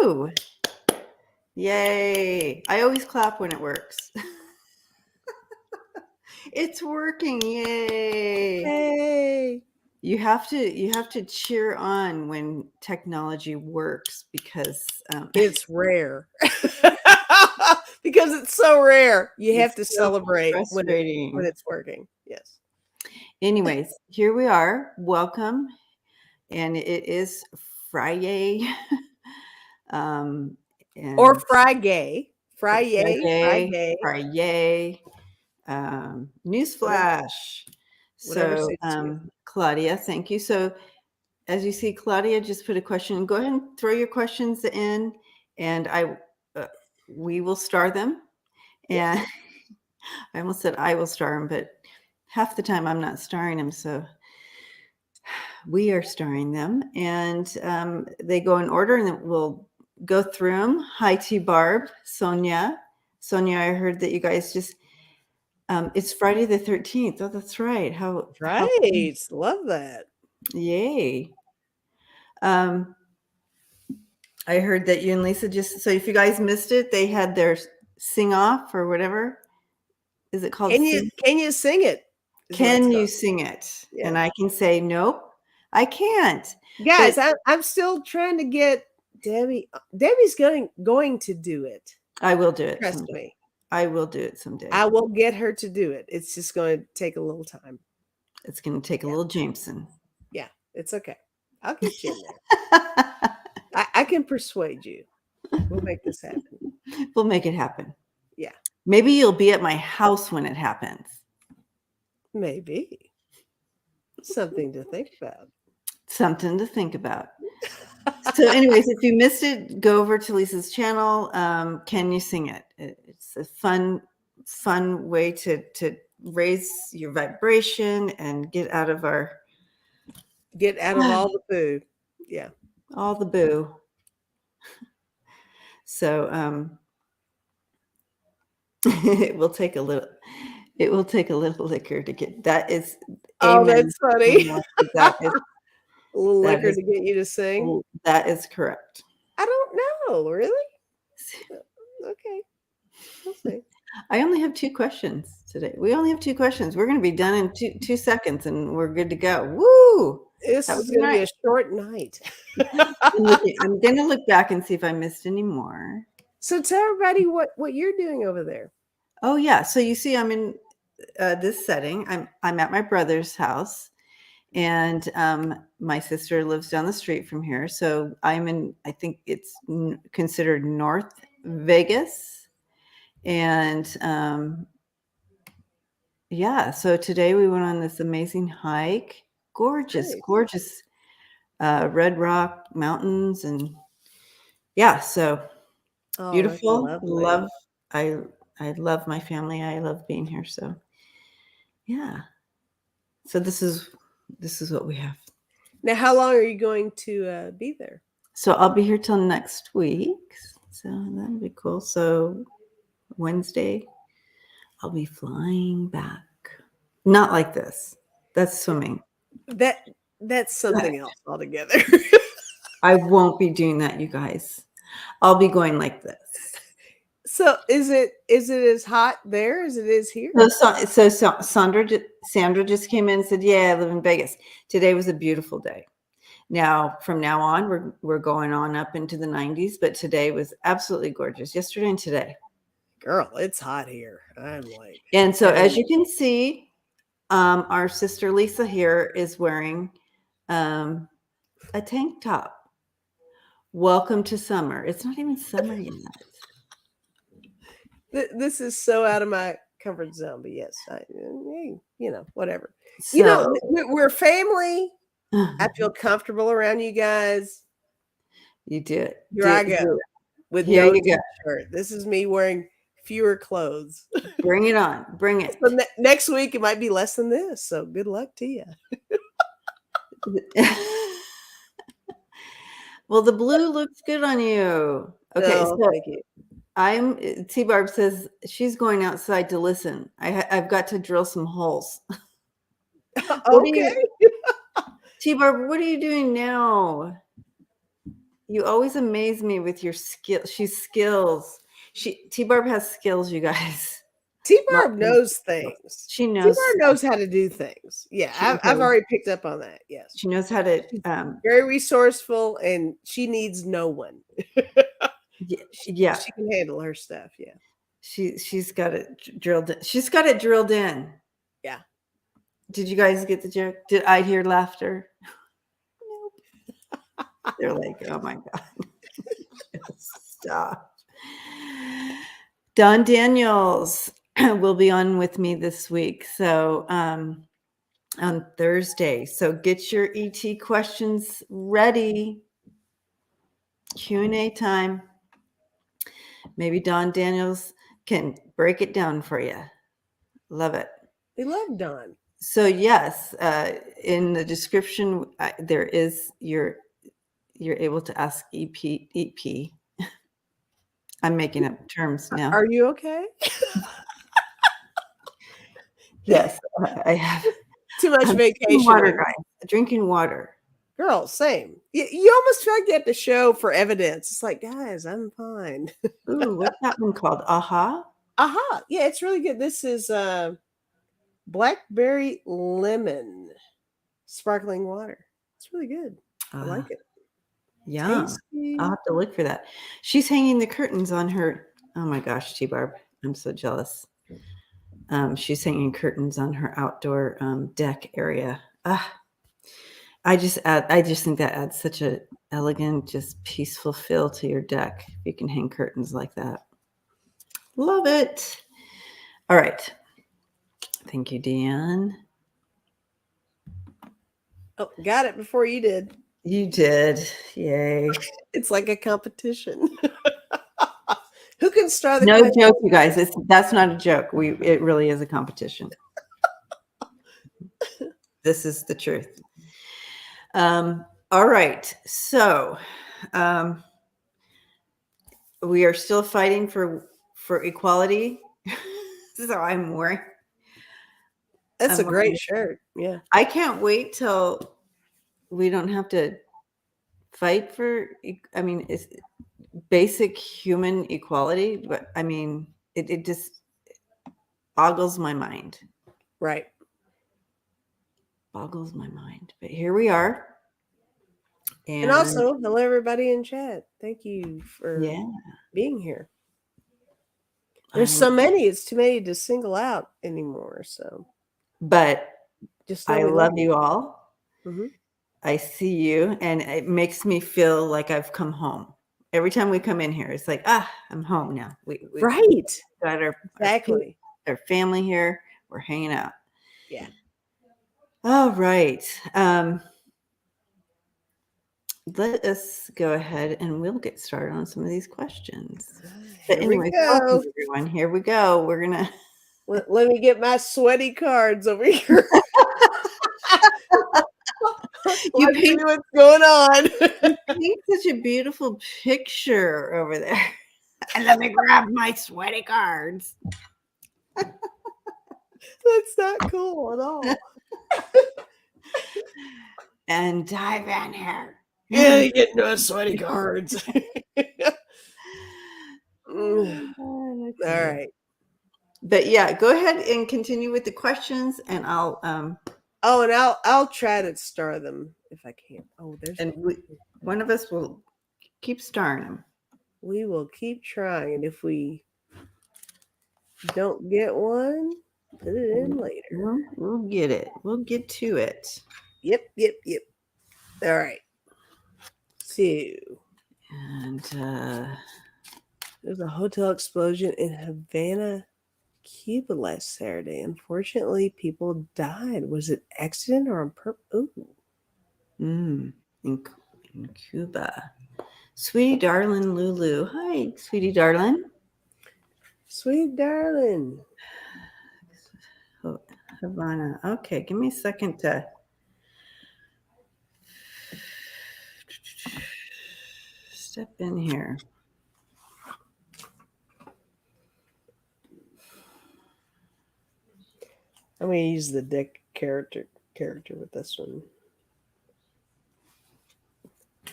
Woo! Yay! I always clap when it works. It's working! Yay! Hey! You have to cheer on when technology works because it's rare. Because it's so rare. You have to so celebrate when frustrating. it's working. Yes. Anyways, here we are. Welcome. And it is Friday. Or Friday. Friday. Newsflash. Whatever So, suits you. Claudia, thank you. So, as you see, Claudia just put a question. Go ahead and throw your questions in, and we will star them. And I almost said I will star them, but half the time I'm not starring them. So we are starring them, and they go in order, and then we'll go through them. Hi to Barb, Sonja. Sonja, I heard that you guys just, it's Friday the 13th. Oh, that's right. Right. Love that. Yay. I heard that you and Lisa so if you guys missed it, they had their sing off or whatever. Is it called? Can you sing it? Can you sing it? Yeah. And I can say, nope, I can't. Guys, I'm still trying to get Debbie. Debbie's going to do it. I will do it. Trust me. I will do it someday. I will get her to do it. It's just going to take a little time. It's going to take a little Jameson. Yeah, it's okay. I'll get you in there. I can persuade you. We'll make this happen. We'll make it happen. Yeah. Maybe you'll be at my house when it happens. Maybe. Something to think about. Something to think about. So anyways, if you missed it, go over to Lisa's channel. Can you sing it? It's a fun way to raise your vibration and get out of all the boo. Yeah. All the boo. So it will take a little liquor to get that is that's funny. That is a little liquor to get you to sing. That is correct. I don't know, really. Okay. We'll see. I only have 2 questions today. We only have 2 questions. We're going to be done in 2 seconds and we're good to go. Woo! This is going to be a short night. I'm going to look back and see if I missed any more. So tell everybody what you're doing over there. Oh yeah. So you see, I'm in this setting. I'm at my brother's house, and my sister lives down the street from here. So I'm in, I think it's considered North Vegas. And yeah, so today we went on this amazing hike. Gorgeous Red Rock Mountains, and yeah, so beautiful. I love my family. I love being here. So yeah. So this is what we have. Now, how long are you going to be there? So I'll be here till next week. So that'll be cool. So Wednesday, I'll be flying back. Not like this. That's swimming. That's something else altogether. I won't be doing that, you guys. I'll be going like this. So is it as hot there as it is here? So Sandra just came in and said, "Yeah, I live in Vegas." Today was a beautiful day. Now, from now on, we're going on up into the 90s, but today was absolutely gorgeous. Yesterday and today. Girl, it's hot here. I'm like. And so, as you can see, our sister Lisa here is wearing a tank top. Welcome to summer. It's not even summer yet. This is so out of my comfort zone, but yes, whatever. So, we're family. I feel comfortable around you guys. You do it. Here I go with no t-shirt. This is me wearing fewer clothes. Bring it on. Bring it. So next week it might be less than this. So good luck to you. Well, the blue looks good on you. Okay, so thank you. T-Barb says she's going outside to listen. I've got to drill some holes. Okay. T-Barb, what are you doing now? You always amaze me with your skill. She's skills. T-Barb has skills, you guys. T-Barb knows things. She knows. T-Barb knows how to do things. Yeah, I've already picked up on that. Yes. She knows how to. Very resourceful, and she needs no one. Yeah. She can handle her stuff. Yeah. She's got it drilled in. She's got it drilled in. Yeah. Did you guys get the joke? Did I hear laughter? Nope. They're like, oh my God. Stop. Don Daniels will be on with me this week. So on Thursday. So get your ET questions ready. Q&A time. Maybe Don Daniels can break it down for you. Love it. They love Don. So yes, in the description, there is you're able to ask EP. I'm making up terms now. Are you okay? Yes, I have too much vacation. Water, guys. Drinking water. Girl, same. You almost feel like you have to show for evidence. It's like, guys, I'm fine. Ooh, what's that one called? Aha. Aha. Yeah, it's really good. This is blackberry lemon sparkling water. It's really good. I like it. Yeah. Tasty. I'll have to look for that. She's hanging the curtains on her. Oh my gosh, T-Barb. I'm so jealous. She's hanging curtains on her outdoor deck area. I just think that adds such a elegant, just peaceful feel to your deck. If you can hang curtains like that. Love it. All right. Thank you, Deanne. Oh, got it before you did. You did. Yay. It's like a competition. Who can start the No joke, you guys. That's not a joke. It really is a competition. This is the truth. All right. So we are still fighting for equality. So I'm wearing. That's a great shirt. Yeah. I can't wait till we don't have to fight for, I mean, it's basic human equality, but I mean, it just boggles my mind. Right. Boggles my mind. But here we are. And also, hello everybody in chat. Thank you for being here. There's so many, it's too many to single out anymore. So, but just I love you all. Mm-hmm. I see you, and it makes me feel like I've come home. Every time we come in here, it's like, I'm home now. We got our family here. We're hanging out. Yeah. All right. Let us go ahead and we'll get started on some of these questions. But anyway, welcome everyone. Here we go. We're gonna let me get my sweaty cards over here. You see what's going on. You paint such a beautiful picture over there. And let me grab my sweaty cards. That's not cool at all. And dive in here. Yeah, you get no sweaty cards. All right. But yeah, go ahead and continue with the questions, and I'll Oh, and I'll try to star them if I can. Oh, there's one of us will keep starring them. We will keep trying, and if we don't get one, put it in later. We'll get it. We'll get to it. Yep. All right. So, and there's a hotel explosion in Havana, Cuba last Saturday. Unfortunately, people died. Was it accident or on purpose? Ooh. In Cuba. Sweetie darling Lulu. Hi, sweetie darling. Sweet darling. Oh, Havana. Okay, give me a second to step in here. I'm going to use the deck character with this one.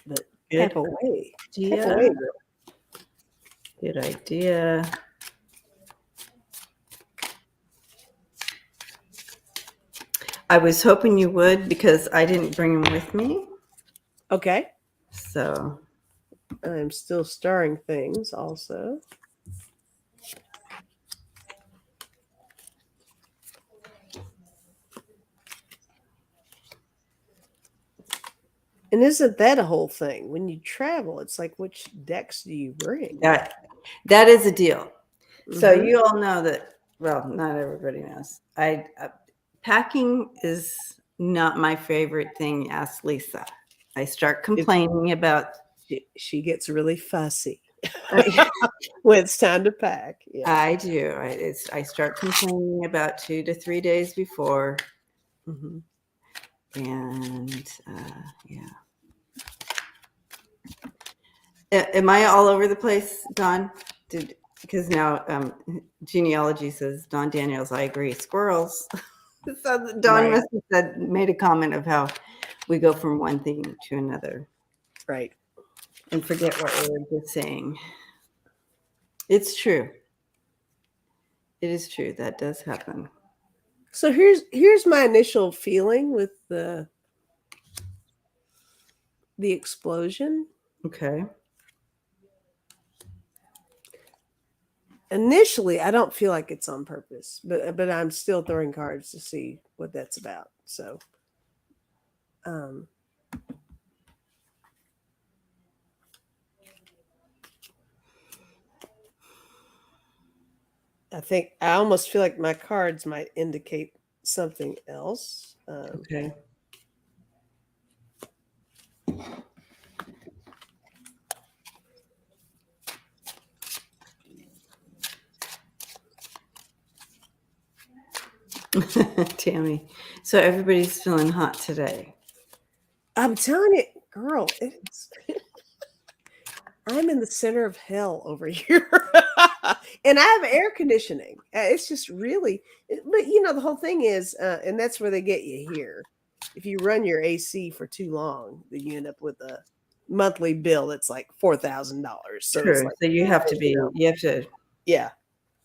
But Good Tap away. idea. Tap away, girl. Good idea. I was hoping you would because I didn't bring them with me. Okay. So I'm still stirring things also. And isn't that a whole thing? When you travel, it's like, which decks do you bring? that is a deal. So you all know that, well, not everybody knows. Packing is not my favorite thing. Ask Lisa. I start complaining about. She gets really fussy when it's time to pack. Yeah. I do. I start complaining about 2 to 3 days before. Mm-hmm. And yeah. Am I all over the place, Dawn? Because now genealogy says Dawn Daniels. I agree. Squirrels. So Dawn must have made a comment of how we go from one thing to another. Right. And forget what we were just saying. It's true. It is true. That does happen. So here's my initial feeling with the explosion. Okay. Initially, I don't feel like it's on purpose, but I'm still throwing cards to see what that's about. So, I think I almost feel like my cards might indicate something else. Okay. Tammy. So everybody's feeling hot today. I'm telling you, girl, it's I'm in the center of hell over here. And I have air conditioning. It's just really, but you know, the whole thing is, and that's where they get you here. If you run your AC for too long, then you end up with a monthly bill that's like $4,000. So True. it's like, So you have to be, you have to. Yeah.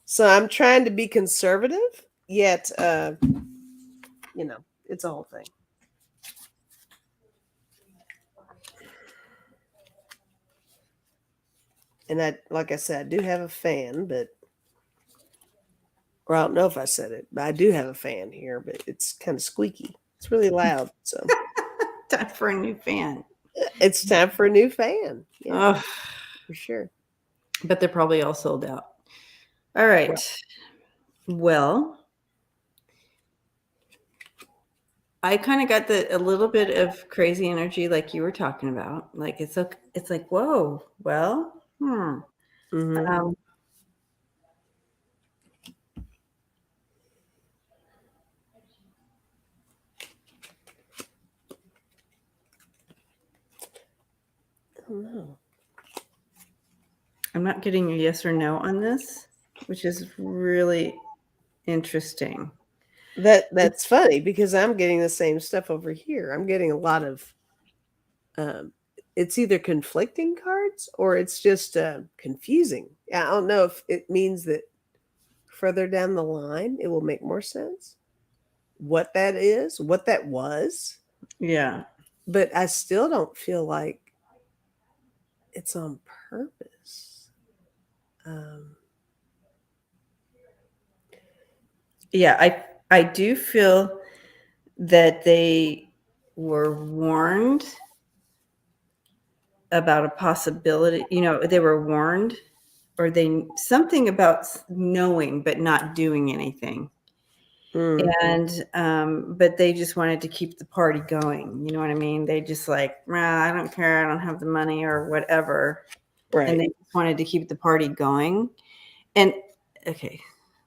So I'm trying to be conservative, yet, you know, it's a whole thing. And I, like I said, I do have a fan, but, or I don't know if I said it, but I do have a fan here, but it's kind of squeaky. It's really loud. So Time for a new fan. It's time for a new fan. Yeah, Oh, for sure. but they're probably all sold out. All right. Well, I kind of got a little bit of crazy energy like you were talking about. Like it's like, whoa, well, Mm-hmm. I don't know. I'm not getting a yes or no on this, which is really interesting. That's funny because I'm getting the same stuff over here. I'm getting a lot of it's either conflicting cards or it's just confusing. I don't know if it means that further down the line it will make more sense. What that is, what that was. Yeah. But I still don't feel like it's on purpose. Yeah, I do feel that they were warned about a possibility. You know, they were warned, or they something about knowing but not doing anything. And but they just wanted to keep the party going. You know what I mean? They just like, I don't care. I don't have the money or whatever. Right. And they just wanted to keep the party going. And okay,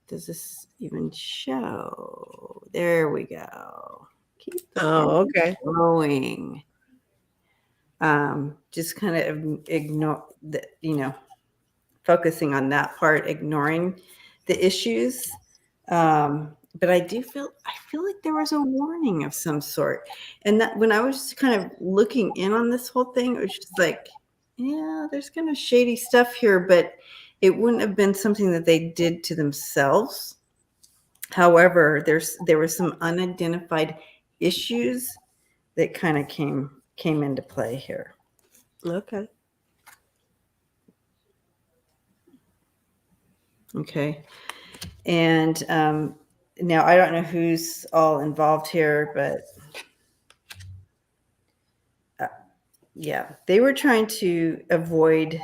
does this even show? There we go. Keep the party going. Just kind of ignore the, you know, focusing on that part, ignoring the issues. but I feel like there was a warning of some sort. And that when I was kind of looking in on this whole thing, it was just like, yeah, there's kind of shady stuff here, but it wouldn't have been something that they did to themselves. However, there were some unidentified issues that kind of came into play here. Okay. Okay. And now I don't know who's all involved here, but yeah, they were trying to avoid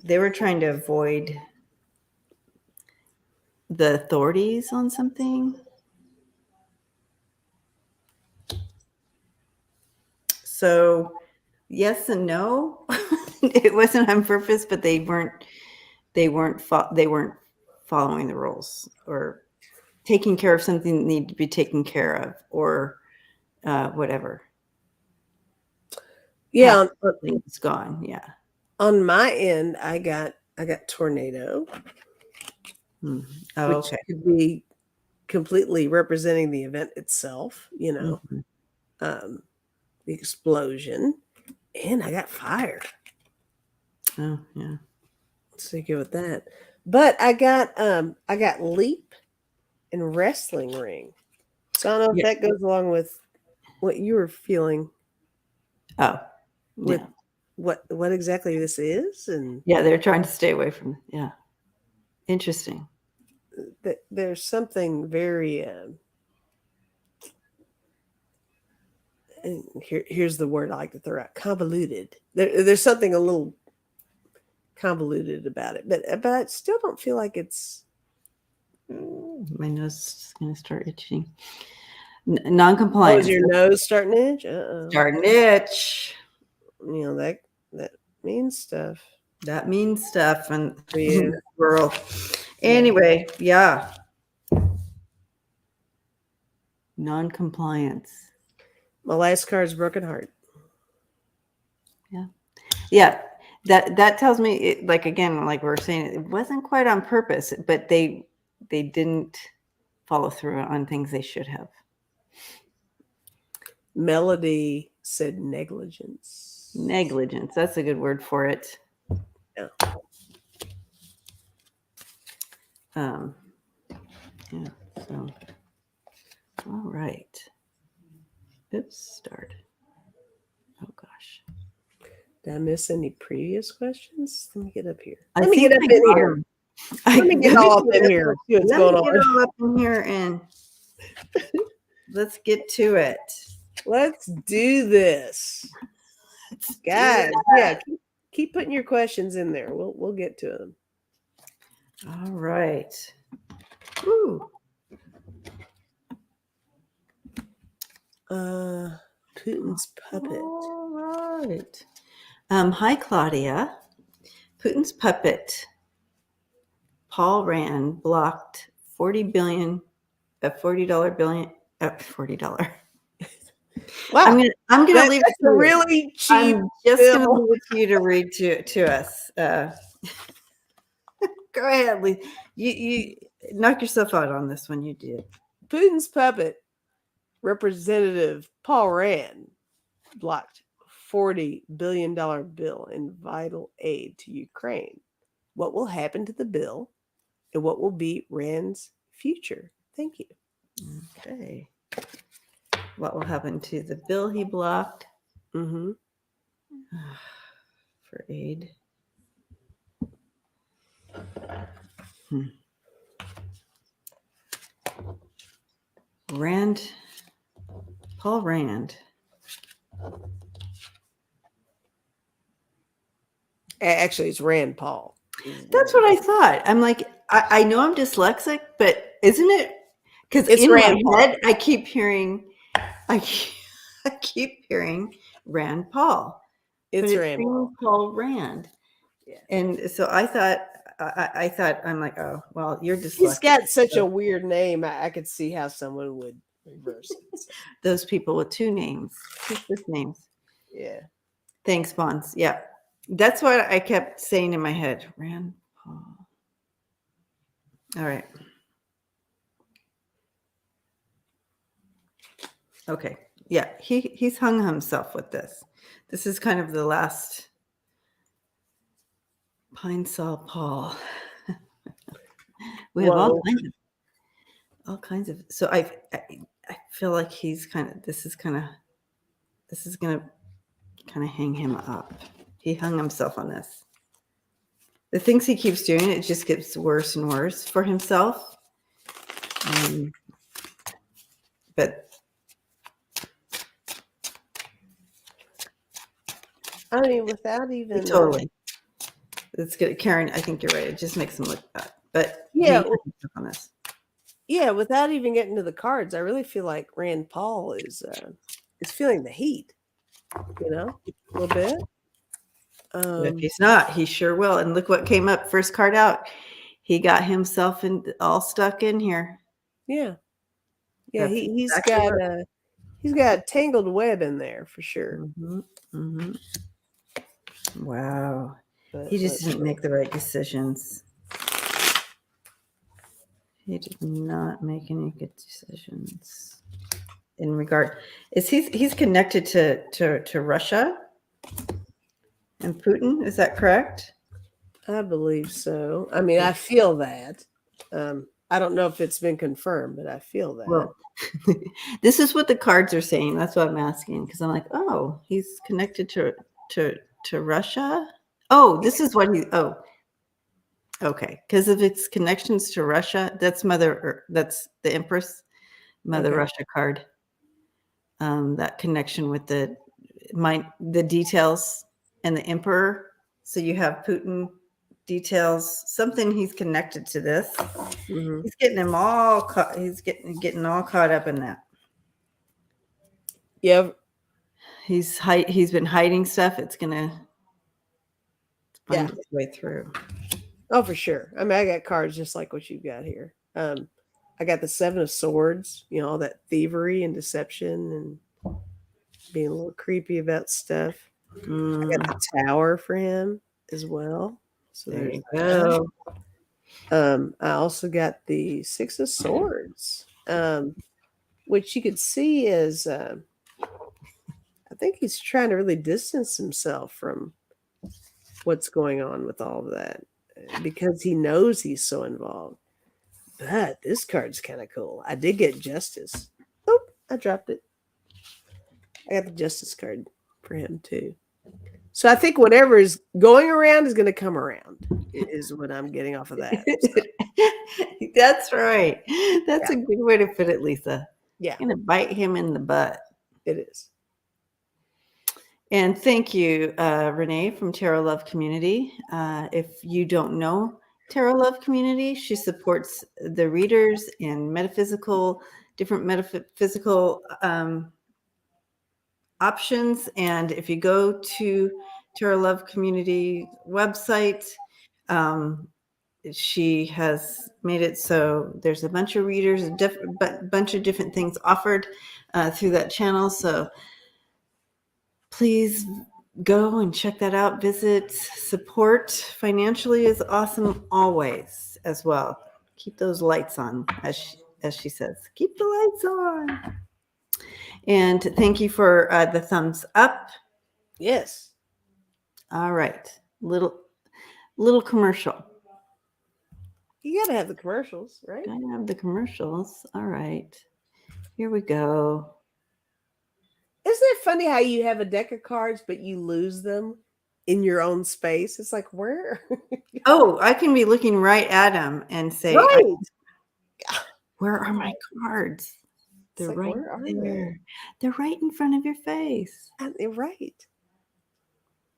the authorities on something. So yes and no. It wasn't on purpose, but they weren't following the rules or taking care of something that needed to be taken care of, or whatever. Yeah, It's gone. Yeah. on my end, I got tornado, Oh, which okay. could be completely representing the event itself, Mm-hmm. the explosion, and I got fire. Oh, yeah. So you go with that. But I got leap and wrestling ring. So I don't know if that goes along with what you were feeling. Oh, With yeah. what exactly this is, and Yeah, they're trying to stay away from. Yeah, interesting. there's something very. Here's the word I like to throw out: convoluted. There's something a little convoluted about it, but I still don't feel like it's. My nose is going to start itching. Oh, Non-compliance. is your nose starting to itch? Uh-oh. Starting to itch. That means stuff. That means stuff in Yeah. the world. Anyway, yeah. Non-compliance. My last card is broken heart. Yeah. Yeah. That tells me, like, again, like we were saying, it wasn't quite on purpose, but they didn't follow through on things they should have. Melody said negligence. Negligence. That's a good word for it. Yeah. Yeah. So, all right. Oops. Start. Oh gosh. Did I miss any previous questions? Let me get up here. Let me get up in here. Let me get all up in here. See what's going on. Let me get all up in here and let's get to it. Let's do this, guys. Yeah, keep putting your questions in there. We'll get to them. All right. Ooh. Putin's puppet. All right. Hi, Claudia. Putin's puppet. Paul Rand blocked $40 billion. Wow, I'm gonna leave it to you. really cheap. I'm just gonna leave it to you to read to us. Go ahead, Lee. You knock yourself out on this one. You did. Putin's puppet, Representative Paul Rand, blocked $40 billion bill in vital aid to Ukraine. What will happen to the bill, and what will be Rand's future? Thank you. Okay. What will happen to the bill he blocked? Mm-hmm. For aid. Paul Rand. Actually, it's Rand Paul. That's what I thought. I'm like, I know I'm dyslexic, but isn't it? Because in Rand my head, I keep hearing Rand Paul. It's Rand Paul Rand. Yeah. And so I thought, I'm like, oh, well, you're dyslexic. He's got such a weird name. I could see how someone would reverse it. Those people with two names, two first names. Yeah. Thanks, Bonds. Yeah. That's what I kept saying in my head. Rand Paul. All right. Okay. Yeah, he's hung himself with this. This is kind of the last Pine Saw Paul. We have Whoa. all kinds of. So I feel like he's this is gonna kind of hang him up. He hung himself on this. The things he keeps doing, it just gets worse and worse for himself. But I mean, without even totally, it's good. Karen, I think you're right. It just makes him look bad. But yeah, he hung himself on this. yeah, without even getting to the cards, I really feel like Rand Paul is feeling the heat, you know, a little bit. But if he's not, he sure will. And look what came up. First card out. He got himself all stuck in here. Yeah. Yeah, That's he's exactly got a tangled web in there for sure. Mm-hmm, mm-hmm. Wow. But He just didn't make the right decisions. He did not make any good decisions. In regard, he's connected to Russia and Putin? Is that correct? I believe so. I mean, I feel that. I don't know if it's been confirmed, but I feel that. Well, this is what the cards are saying. That's what I'm asking, because I'm like, oh, he's connected to Russia. Oh, this is what he. Oh, okay. Because of its connections to Russia, that's that's the Empress, Mother Okay. Russia card. That connection with the details and the Emperor. So you have Putin details. Something he's connected to this. Mm-hmm. He's getting him all caught. He's getting all caught up in that. Yeah. He's been hiding stuff. It's gonna find its way through. Oh, for sure. I mean, I got cards just like what you've got here. I got the Seven of Swords, you know, all that thievery and deception and being a little creepy about stuff. I got the Tower for him as well. So There there's you go. I also got the Six of Swords, which you could see is, I think he's trying to really distance himself from what's going on with all of that because he knows he's so involved. But this card's kind of cool. I did get Justice. Oh, I dropped it. I got the Justice card for him too. So I think whatever is going around is going to come around, is what I'm getting off of that. So. That's right. That's a good way to put it, Lisa. Yeah. You're going to bite him in the butt. It is. And thank you, Renee from Tarot Love Community. If you don't know Tarot Love Community, she supports the readers and different metaphysical options. And if you go to Tarot Love Community website, she has made it so there's a bunch of readers, a bunch of different things offered through that channel. So please go and check that out. Visit. Support financially is awesome always as well. Keep those lights on, as she says. Keep the lights on. And thank you for the thumbs up. Yes. All right. Little commercial. You got to have the commercials, right? I have the commercials. All right. Here we go. Isn't it funny how you have a deck of cards, but you lose them in your own space? It's like, where? Oh, I can be looking right at them and say, right. Where are my cards? They're like, right there. They're right in front of your face. They're right.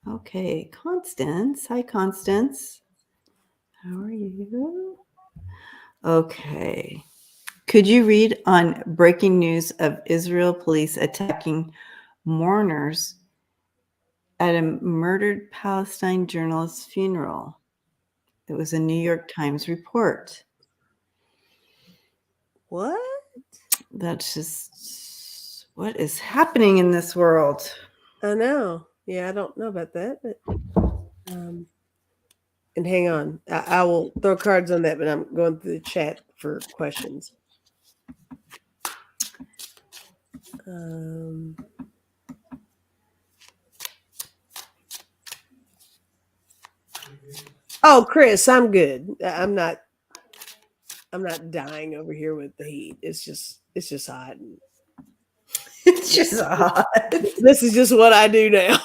Okay, Constance. Hi, Constance. How are you? Okay. Could you read on breaking news of Israel police attacking mourners at a murdered Palestine journalist's funeral? It was a New York Times report. What? That's just what is happening in this world. I know. Yeah, I don't know about that, but and hang on. I will throw cards on that, but I'm going through the chat for questions. Oh, Chris, I'm good. I'm not dying over here with the heat. It's just hot. It's just hot. This is just what I do now.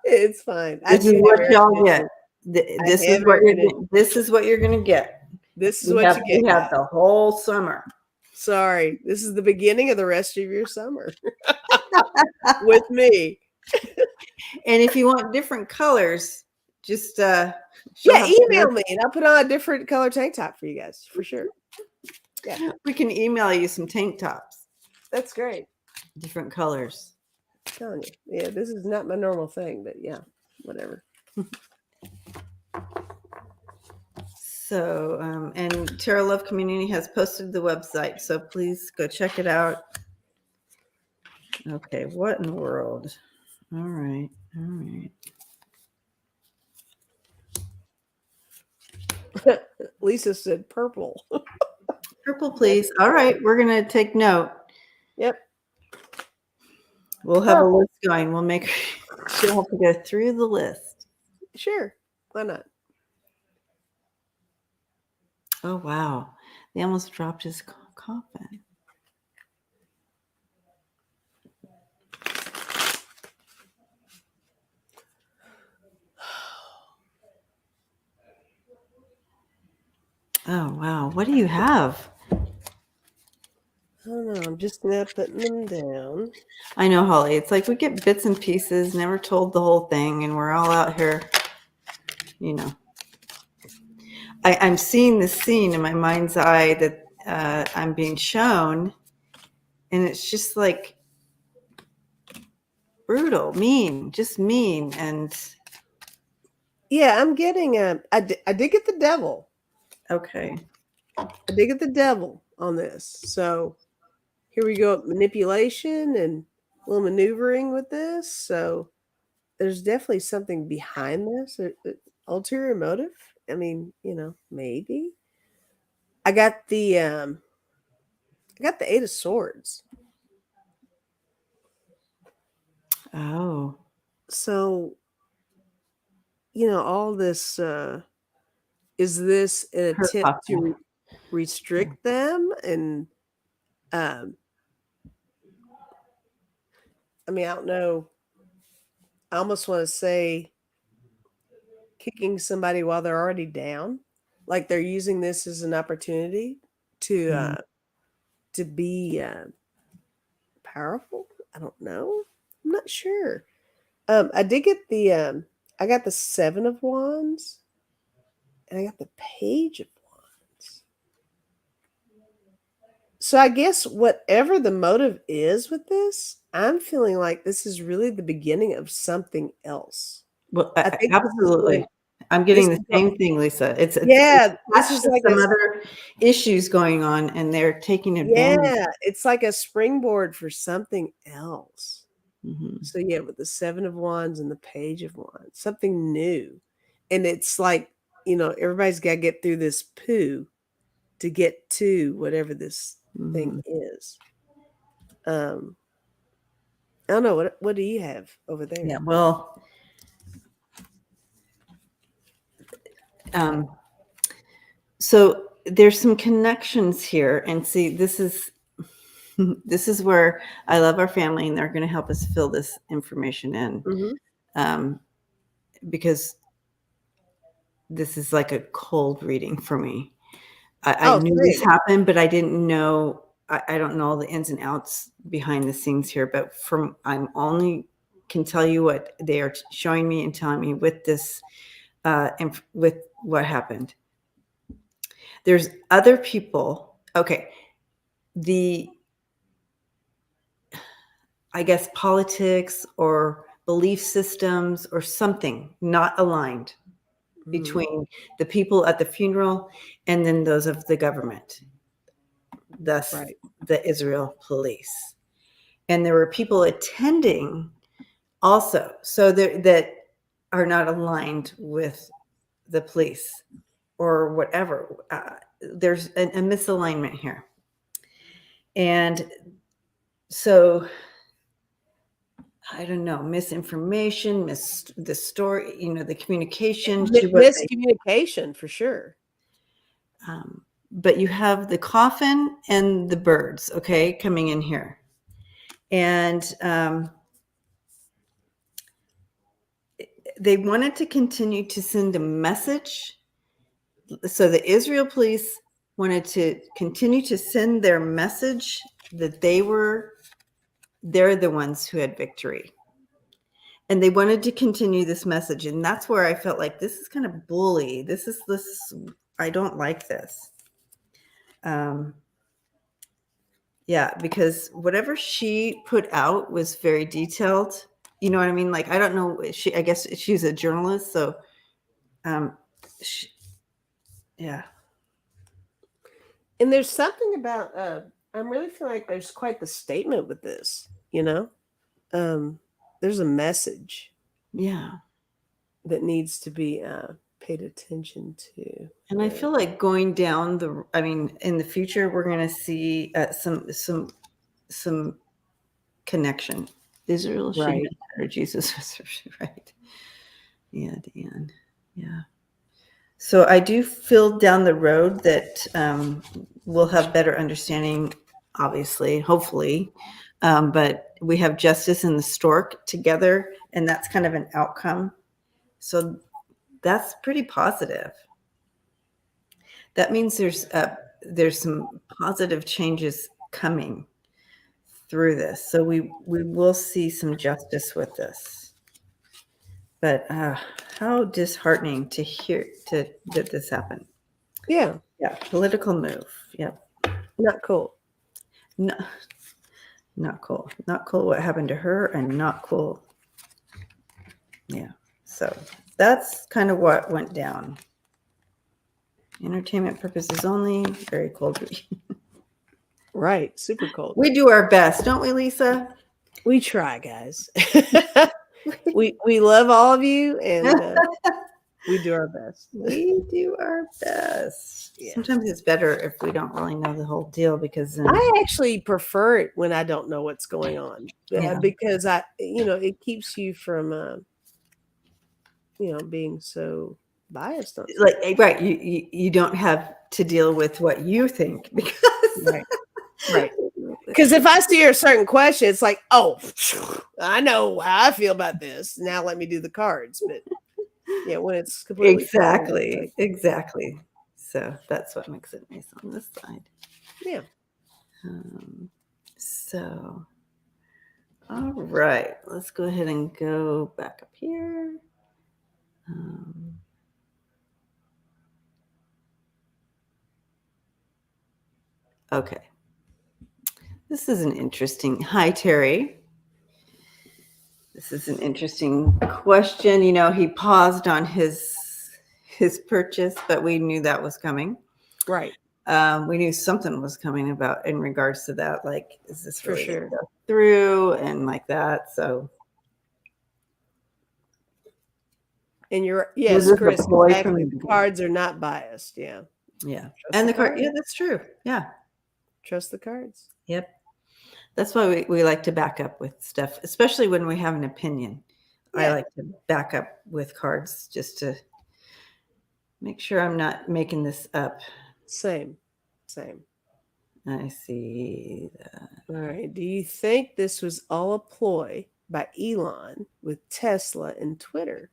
It's fine. I This is do have what air y'all get. conditioning. This I is have what air you're. conditioning. This is what you're gonna get. This is what you get. We have the whole summer. Sorry, this is the beginning of the rest of your summer with me. And if you want different colors, just Yeah, email me and I'll put on a different color tank top for you guys for sure. Yeah, we can email you some tank tops. That's great. Different colors. I'm telling you. Yeah, this is not my normal thing, but yeah, whatever. So, and Tarot Love Community has posted the website, so please go check it out. Okay, what in the world? All right. Lisa said purple. Purple, please. All right, we're gonna take note. Yep. We'll have a list going. We'll make she'll have to go through the list. Sure. Why not? Oh wow. They almost dropped his coffin. Oh wow. What do you have? I don't know. I'm just now putting them down. I know, Holly. It's like we get bits and pieces, never told the whole thing, and we're all out here, you know. I'm seeing this scene in my mind's eye that I'm being shown, and it's just like brutal, mean, just mean, and yeah, I'm getting I did get the devil. Okay. I did get the devil on this. So here we go, manipulation and a little maneuvering with this. So there's definitely something behind this, ulterior motive. I mean, maybe. I got the Eight of Swords. Oh. So, all this is this an attempt to restrict them and I mean, I don't know. I almost want to say kicking somebody while they're already down. Like they're using this as an opportunity to be powerful. I don't know. I'm not sure. I did get the I got the Seven of Wands and I got the Page of Wands. So I guess whatever the motive is with this, I'm feeling like this is really the beginning of something else. Well, I think absolutely. I'm getting the same thing, Lisa. It's this is like some other issues going on, and they're taking advantage. Yeah, it's like a springboard for something else. Mm-hmm. So yeah, with the Seven of Wands and the Page of Wands, something new, and it's like everybody's got to get through this poo to get to whatever this thing is. I don't know what do you have over there? Yeah, well. So there's some connections here, and see, this is where I love our family, and they're going to help us fill this information in, because this is like a cold reading for me. I knew this happened, but I didn't know. I don't know all the ins and outs behind the scenes here, but I'm only can tell you what they are showing me and telling me with this, with what happened. There's other people. Okay. I guess politics or belief systems or something not aligned between the people at the funeral and then those of the government, thus the Israel police. And there were people attending also, so that are not aligned with the police or whatever. There's a misalignment here. And So I don't know, misinformation, the story, the communication. Miscommunication for sure. But you have the coffin and the birds, okay, coming in here. And they wanted to continue to send a message. So the Israel police wanted to continue to send their message that they're the ones who had victory. And they wanted to continue this message. And that's where I felt like this is kind of bully. This, I don't like this. Yeah, because whatever she put out was very detailed. You know what I mean? Like, I don't know. I guess she's a journalist. So, yeah. And there's something about, I'm really feeling like there's quite the statement with this, there's a message. Yeah. That needs to be paid attention to. And I feel like going down in the future, we're going to see some connection. Israel, right? Or Jesus, right? Yeah, Dan. Yeah. So I do feel down the road that we'll have better understanding, obviously, hopefully. But we have Justice and the Stork together, and that's kind of an outcome. So that's pretty positive. That means there's some positive changes coming through this. So we will see some justice with this. But how disheartening to hear that this happened. Yeah. Yeah. Political move. Yeah. Not cool. No, not cool. Not cool what happened to her, and not cool. Yeah. So that's kind of what went down. Entertainment purposes only. Very cold. Right. Super cold. We do our best, don't we, Lisa? We try, guys. we love all of you, and we do our best. We do our best. Yeah. Sometimes it's better if we don't really know the whole deal, because I actually prefer it when I don't know what's going on, because it keeps you from being so biased on like, right, you don't have to deal with what you think, because right. Because if I see a certain question, it's like, oh, I know how I feel about this. Now let me do the cards. But yeah, when it's completely exactly. So that's what makes it nice on this side. Yeah. So, all right, let's go ahead and go back up here. Okay. This is an interesting. Hi, Terry. This is an interesting question. He paused on his purchase, but we knew that was coming. Right. We knew something was coming about in regards to that. Like, is this really for sure go through and like that? So. And yes, Chris, exactly. The cards are not biased. Yeah. Yeah. And the card. Yeah, that's true. Yeah. Trust the cards. Yep. That's why we like to back up with stuff, especially when we have an opinion. Yeah. I like to back up with cards just to make sure I'm not making this up. Same. I see that. All right. Do you think this was all a ploy by Elon with Tesla and Twitter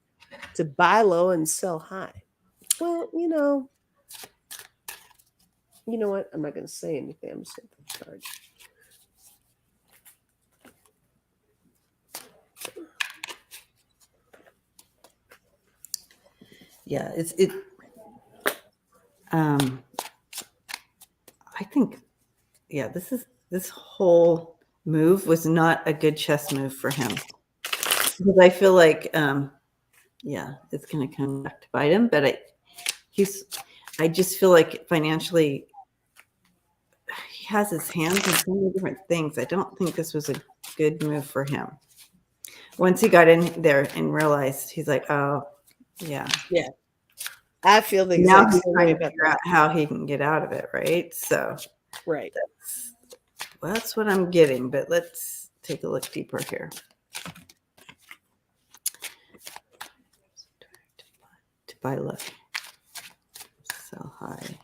to buy low and sell high? Well, you know what? I'm not going to say anything. I'm just going to charge. Yeah, I think, yeah, this whole move was not a good chess move for him, because I feel like, it's going to come back to bite him. But I just feel like financially, he has his hands in so many different things. I don't think this was a good move for him. Once he got in there and realized, he's like, oh, yeah. I feel the exact same way about how he can get out of it, right? So, right. Well, that's what I'm getting, but let's take a look deeper here. To buy low, sell high.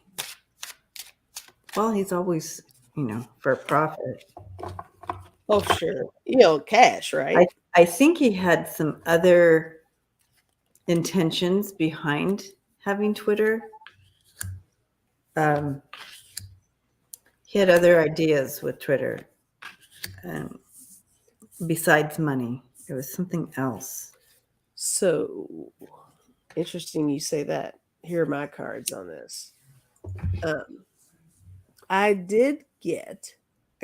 Well, he's always, for profit. Oh, sure. Cash, right? I think he had some other intentions behind having Twitter. He had other ideas with Twitter, besides money. It was something else. So interesting you say that. Here are my cards on this. I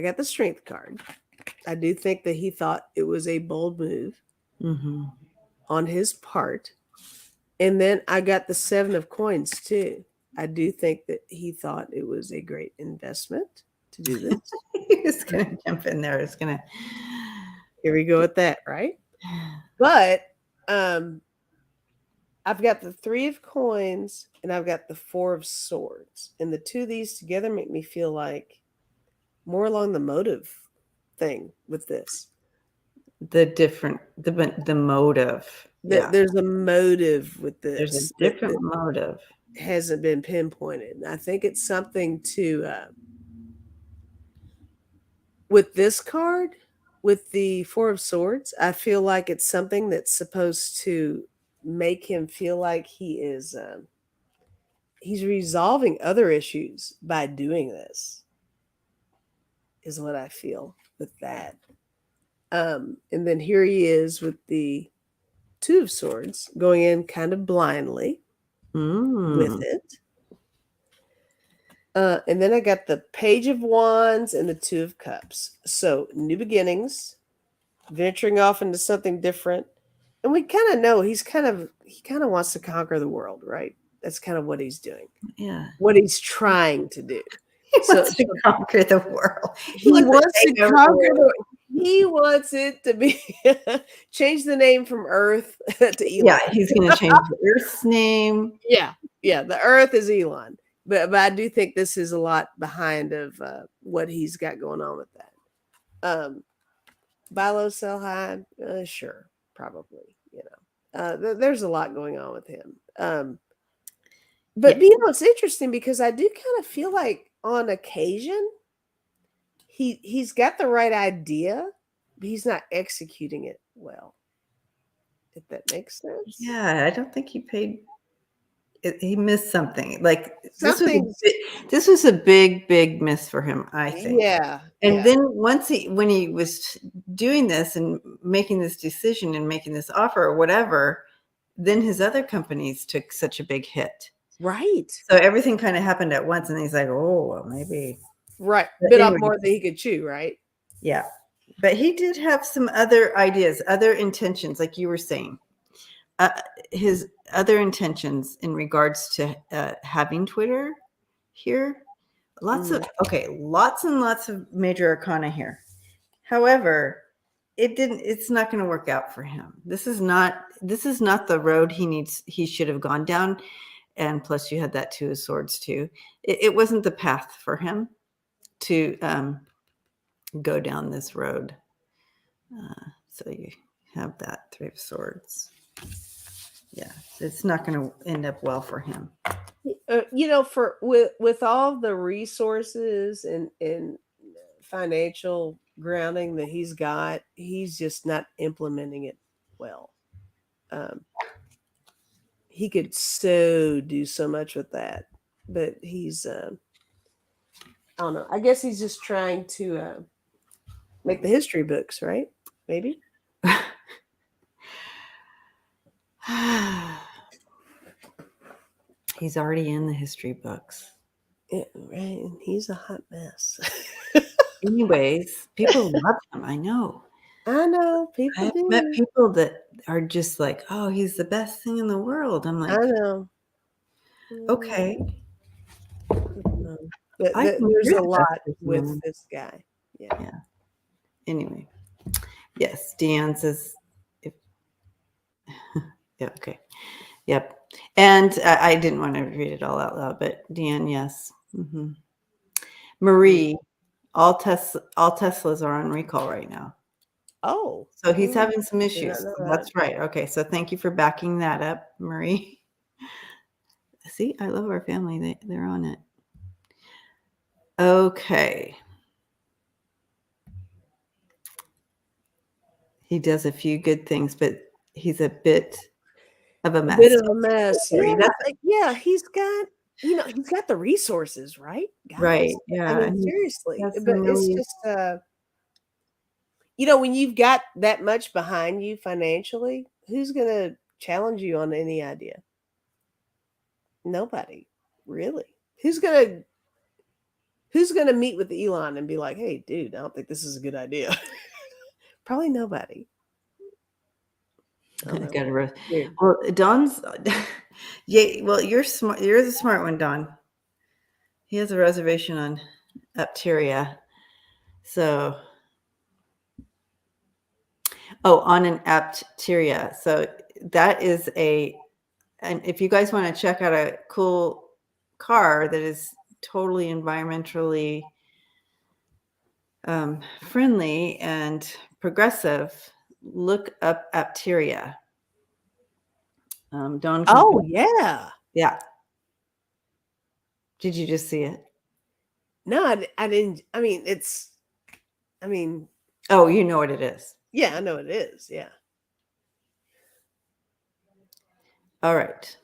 got the strength card. I do think that he thought it was a bold move on his part. And then I got the 7 of coins too. I do think that he thought it was a great investment to do this. He's going to jump in there. It's going to. Here we go with that, right? But I've got the 3 of coins and I've got the 4 of swords. And the two of these together make me feel like more along the motive thing with this. The motive. Yeah. There's a motive with this. There's a different motive. Hasn't been pinpointed. And I think it's something to, with this card, with the 4 of swords, I feel like it's something that's supposed to make him feel like he is, he's resolving other issues by doing this, is what I feel with that. And then here he is with the 2 of swords going in kind of blindly with it. And then I got the Page of Wands and the 2 of Cups. So new beginnings, venturing off into something different. And we kind of know he kind of wants to conquer the world, right? That's kind of what he's doing. Yeah. What he's trying to do. He wants to conquer the world. He wants to conquer the world. He wants it to be change the name from Earth to Elon. Yeah, he's going to change the Earth's name. Yeah. The Earth is Elon. But I do think this is a lot behind of what he's got going on with that. Buy low, sell high. Sure, probably. There's a lot going on with him. But it's interesting because I do kind of feel like on occasion he's got the right idea, but he's not executing it well. If that makes sense. Yeah, I don't think he paid. He missed something. Like this was a big miss for him, I think. Yeah. And then when he was doing this and making this decision and making this offer or whatever, then his other companies took such a big hit. Right. So everything kind of happened at once, and he's like, "Oh, well, maybe." Right. Bit off more than he could chew. Right. Yeah, but he did have some other ideas, other intentions, like you were saying. His other intentions in regards to having Twitter here, lots and lots of major arcana here. However, it's not going to work out for him. This is not the road he should have gone down. And plus you had that 2 of swords too. It wasn't the path for him to go down this road. So you have that 3 of swords. Yeah, it's not going to end up well for him. With all the resources and financial grounding that he's got, he's just not implementing it well. He could do so much with that, but he's I don't know. I guess he's just trying to make the history books, right? Maybe. He's already in the history books. Yeah, right. And he's a hot mess. Anyways, people love him. I know. People do. Met people that are just like, "Oh, he's the best thing in the world." I'm like, I know. Okay. There's a lot with this guy. Yeah. Anyway, yes, Deanne says, yeah, okay. Yep. And I didn't want to read it all out loud, but Deanne, yes. Marie all Teslas are on recall right now. Oh, So he's mm, having some did not issues. know So that. that's right. Okay, so thank you for backing that up, Marie. See, I love our family. They're on it. Okay. He does a few good things, but he's a bit of a A mess. bit of a mess. Sorry, Yeah, he's got, he's got the resources, right, guys? right. I Yeah. mean, And he seriously, has but some it's really just, when you've got that much behind you financially, who's gonna challenge you on any idea? Nobody, really. Who's gonna meet with Elon and be like, "Hey, dude, I don't think this is a good idea." Probably nobody. I don't know. got a roast. Weird. Well, Don's yeah, well, you're smart. You're the smart one, Don. He has a reservation on Apteria. So on an Apteria. So that is and if you guys want to check out a cool car that is totally environmentally friendly and progressive, look up Apteria. Dawn can Oh, yeah. yeah. Did you just see it? No, I didn't. I mean, Oh, you know what it is. yeah, I know it is. Yeah. All right.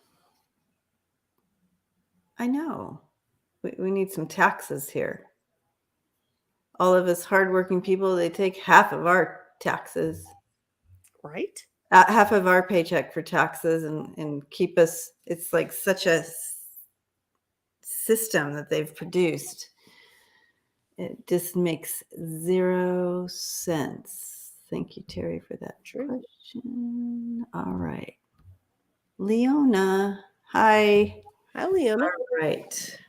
I know. We need some taxes here. All of us hardworking people, they take half of our taxes, Right? half of our paycheck for taxes and keep us. It's like such a system that they've produced. It just makes 0 sense. Thank you, Terry, for that True. question. All right. Leona. Hi. Hi, Leona. All right.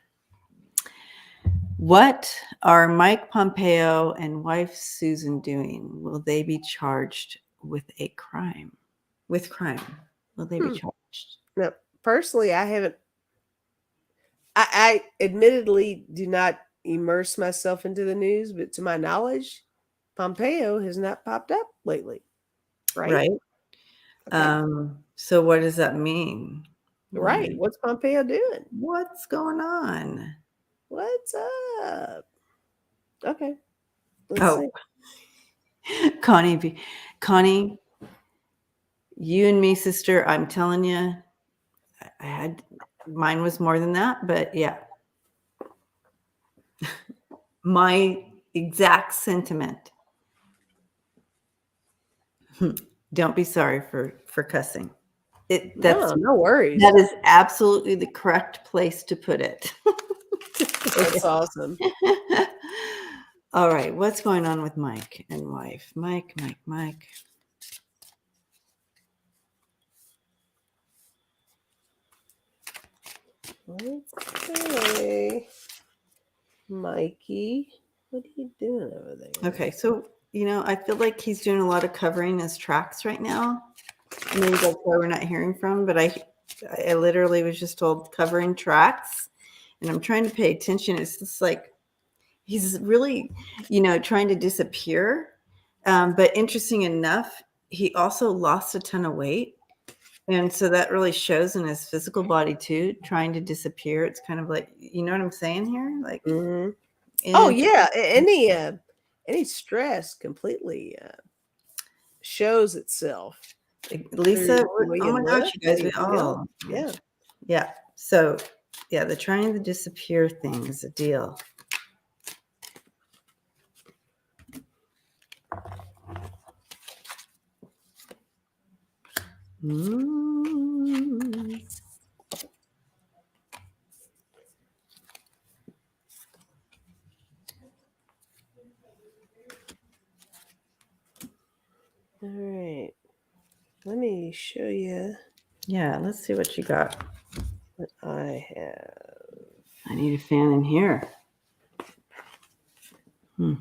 What are Mike Pompeo and wife Susan doing? Will they be charged with a crime? With crime? Will they be charged? Now, personally, I haven't. I admittedly do not immerse myself into the news, but to my knowledge, Pompeo has not popped up lately. Right? Right. Okay. So what does that mean? Right. What's Pompeo doing? What's going on? What's up? Okay. Let's Oh, see. Connie, you and me, sister, I'm telling you, I had mine was more than that, but yeah. My exact sentiment. Don't be sorry for cussing. No worries. That is absolutely the correct place to put it. That's awesome. All right, what's going on with Mike and wife? Mike. Okay. Mikey, what are you doing over there? Okay, so I feel like he's doing a lot of covering his tracks right now. Maybe that's why we're not hearing from, but I literally was just told covering tracks, and I'm trying to pay attention. It's just like he's really, trying to disappear. But interesting enough, he also lost a ton of weight. And so that really shows in his physical body too, trying to disappear. It's kind of like, you know what I'm saying here? Like, Mm-hmm. Oh yeah, any stress completely shows itself. Lisa, Through oh my gosh, you guys, we go. all, Yeah. yeah. So, yeah, the trying to disappear thing is a deal. Mm. All right. Let me show you Yeah, let's see what you got. what I have. I need a fan in here. Now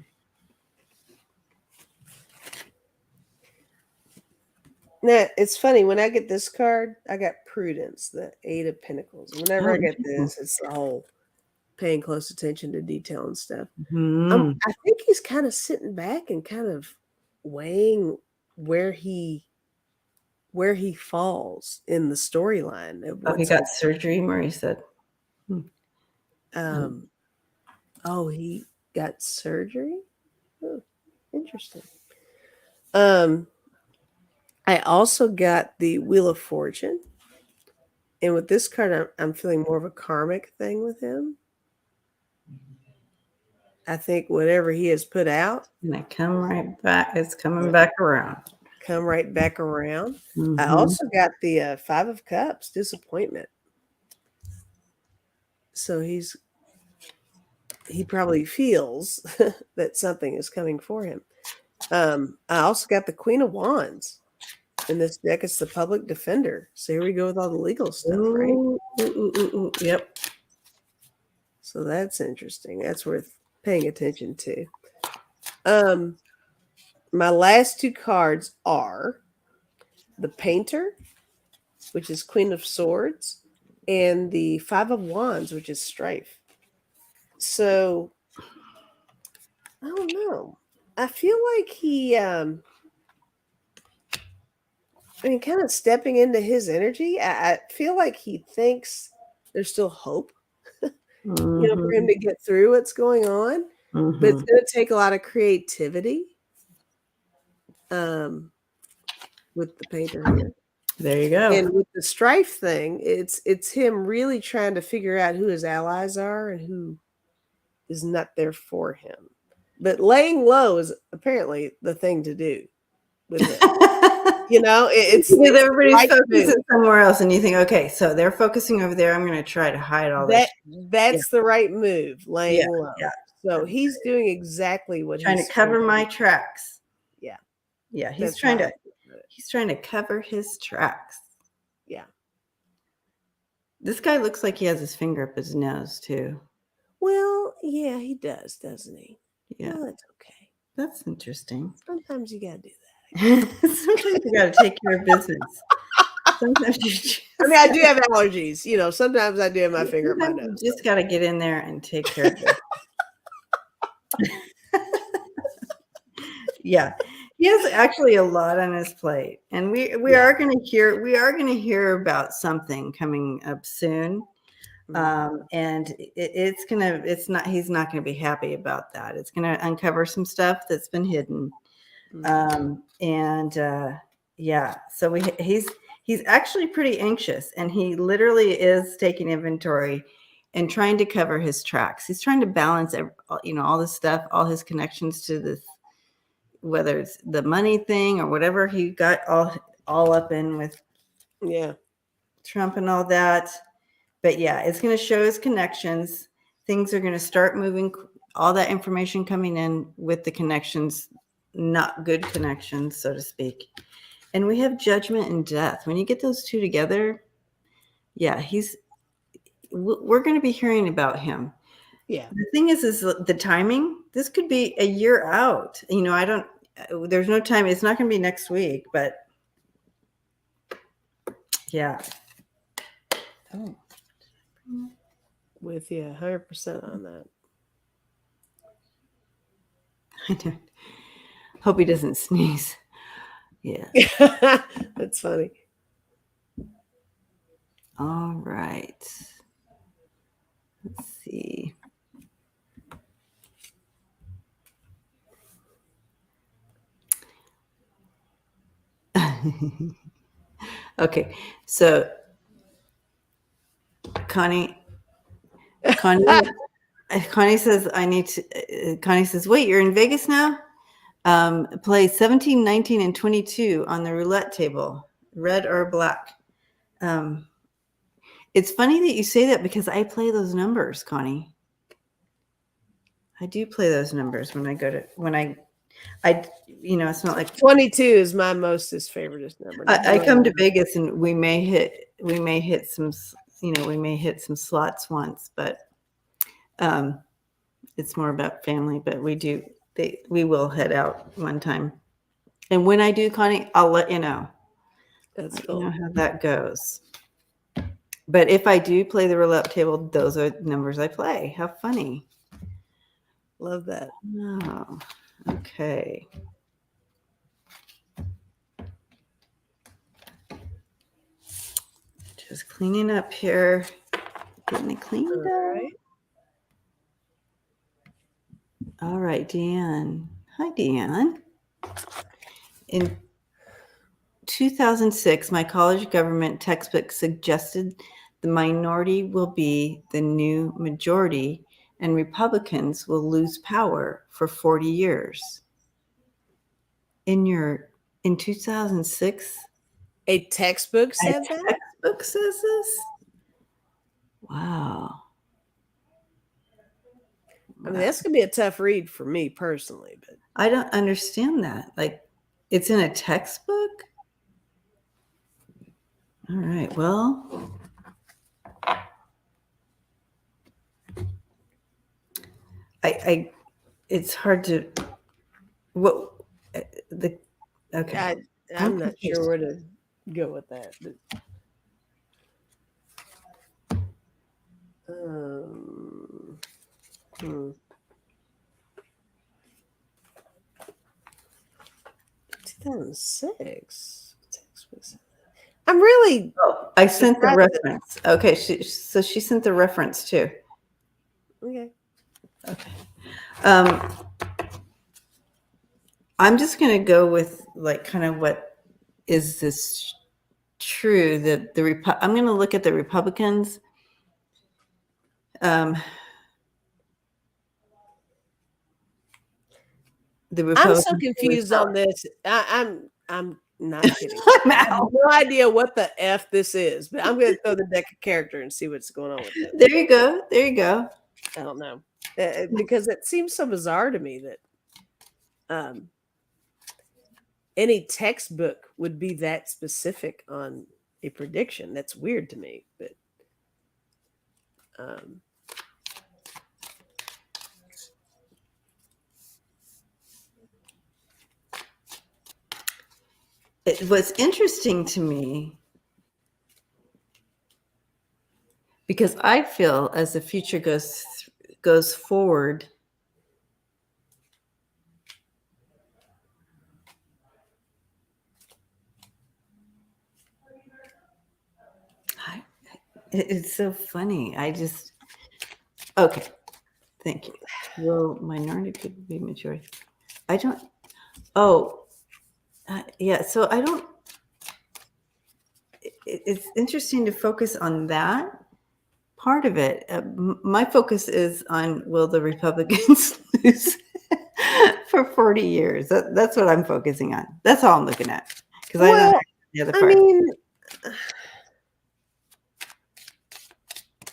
it's funny when I get this card, I got Prudence, the 8 of Pentacles. Whenever I get this, it's the whole paying close attention to detail and stuff. Mhm. I think he's kind of sitting back and kind of weighing where he falls in the storyline of Oh, he what's got surgery, Marie said. Oh, he got surgery? Oh, interesting. I also got the Wheel of Fortune. And with this card, I'm feeling more of a karmic thing with him. I think whatever he has put out, And I come right back. It's coming back around. come right back around. Mm-hmm. I also got the Five of Cups, disappointment. So he probably feels that something is coming for him. I also got the Queen of Wands. In this deck, it's the Public Defender. So here we go with all the legal stuff, right? Ooh. Yep. So that's interesting. That's worth paying attention to. My last two cards are the Painter, which is Queen of Swords, and the Five of Wands, which is Strife. So I don't know. I feel like he kind of stepping into his energy. I feel like he thinks there's still hope, for him to get through what's going on. But it's going to take a lot of creativity with the Painter here. There you go. And with the Strife thing, it's him really trying to figure out who his allies are and who is not there for him. But laying low is apparently the thing to do with it. It's because everybody's right focusing somewhere else, and you think, okay, so they're focusing over there. I'm going to try to hide all that. That's the right move, laying low. Yeah. So he's doing exactly what trying he's to cover my tracks. Yeah. He's trying to cover his tracks. Yeah. This guy looks like he has his finger up his nose too. Well, yeah, he does, doesn't he? Yeah, well, that's okay. That's interesting. Sometimes you gotta do that. Sometimes you gotta take care of business. Sometimes I do have allergies. Sometimes I do have my finger up my nose. You just gotta get in there and take care of it. Yeah. He has actually a lot on his plate, and we are going to hear about something coming up soon. And he's not going to be happy about that. It's going to uncover some stuff that's been hidden. So he's actually pretty anxious, and he literally is taking inventory and trying to cover his tracks. He's trying to balance, all this stuff, all his connections to this, whether it's the money thing or whatever he got all up in with Trump and all that. But yeah, it's going to show his connections. Things are going to start moving, all that information coming in with the connections, not good connections, so to speak. And we have judgment and death. When you get those two together, we're going to be hearing about him. Yeah. The thing is the timing. This could be a year out. There's no time. It's not going to be next week, but yeah. Oh. With you 100% on that. I don't. Hope he doesn't sneeze. Yeah. That's funny. All right. Let's see. Okay, so Connie says, Connie says, wait, you're in Vegas now? Play 17, 19, and 22 on the roulette table, red or black. It's funny that you say that because I play those numbers, Connie. I do play those numbers when it's not like 22 is my mostest favoriteest number. I come to Vegas and we may hit some, we may hit some slots once, but it's more about family. But we will head out one time, and when I do, Connie, I'll let you know. That's cool. You know how that goes. But if I do play the roulette table, those are numbers I play. How funny. Love that. Oh, okay. Just cleaning up here. Getting it cleaned up. All right, Deanne. Hi, Deanne. In 2006, my college government textbook suggested the minority will be the new majority and Republicans will lose power for 40 years. In 2006, A textbook a said that? textbook says this? Wow. I mean, that's gonna be a tough read for me personally, but I don't understand that. Like, it's in a textbook? All right, well, it's hard to, what, okay. I'm not sure where to go with that. But, 2006. I'm really. Oh, I sent the reference. Okay, so she sent the reference too. Okay. I'm just going to go with like kind of what is this true that I'm going to look at the Republicans. I'm so confused on this. I'm not kidding. I have no idea what the F this is, but I'm going to throw the deck of character and see what's going on with it. There you go. There you go. I don't know. Because it seems so bizarre to me that any textbook would be that specific on a prediction. That's weird to me, but what's interesting to me, because I feel as the future goes forward, it's so funny. Okay. Thank you. Well, minority could be majority. I don't. Oh, yeah. So I don't. It's interesting to focus on that part of it. My focus is on will the Republicans lose for 40 years? That's what I'm focusing on. That's all I'm looking at. Because I don't know the other part. I mean,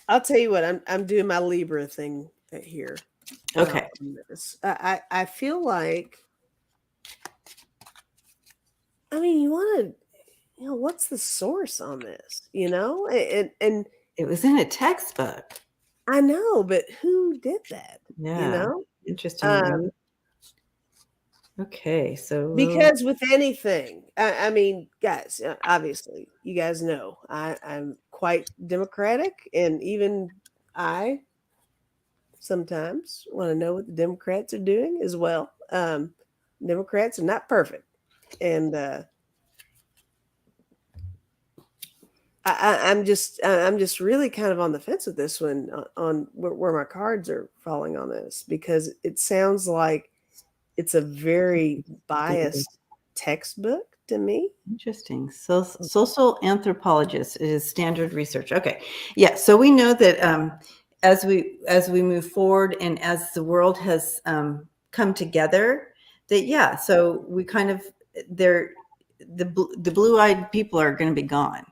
I'll tell you what, I'm doing my Libra thing here. Okay. I feel like, I mean, you want to, what's the source on this? And it was in a textbook. I know, but who did that? Yeah. Interesting. Okay, so because with anything, I mean, guys, obviously, you guys know I'm quite democratic, and even I sometimes want to know what the Democrats are doing as well. Democrats are not perfect, and I'm just really kind of on the fence with this one on where my cards are falling on this, because it sounds like it's a very biased textbook to me. Interesting. So social anthropologist is standard research. Okay. Yeah. So we know that as we move forward and as the world has come together, that so we kind of the blue-eyed people are going to be gone.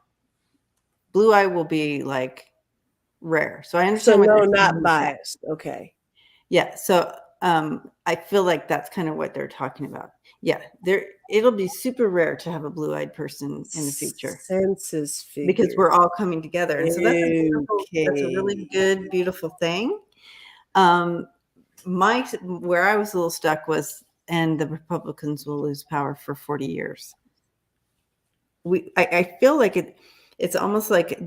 Blue eye will be like rare. So I understand. So no, not biased. Okay. Yeah. So I feel like that's kind of what they're talking about. Yeah, it'll be super rare to have a blue-eyed person in the future. Census figure. Because we're all coming together. And so that's a really good, beautiful thing. Where I was a little stuck was, and the Republicans will lose power for 40 years. I feel like it's almost like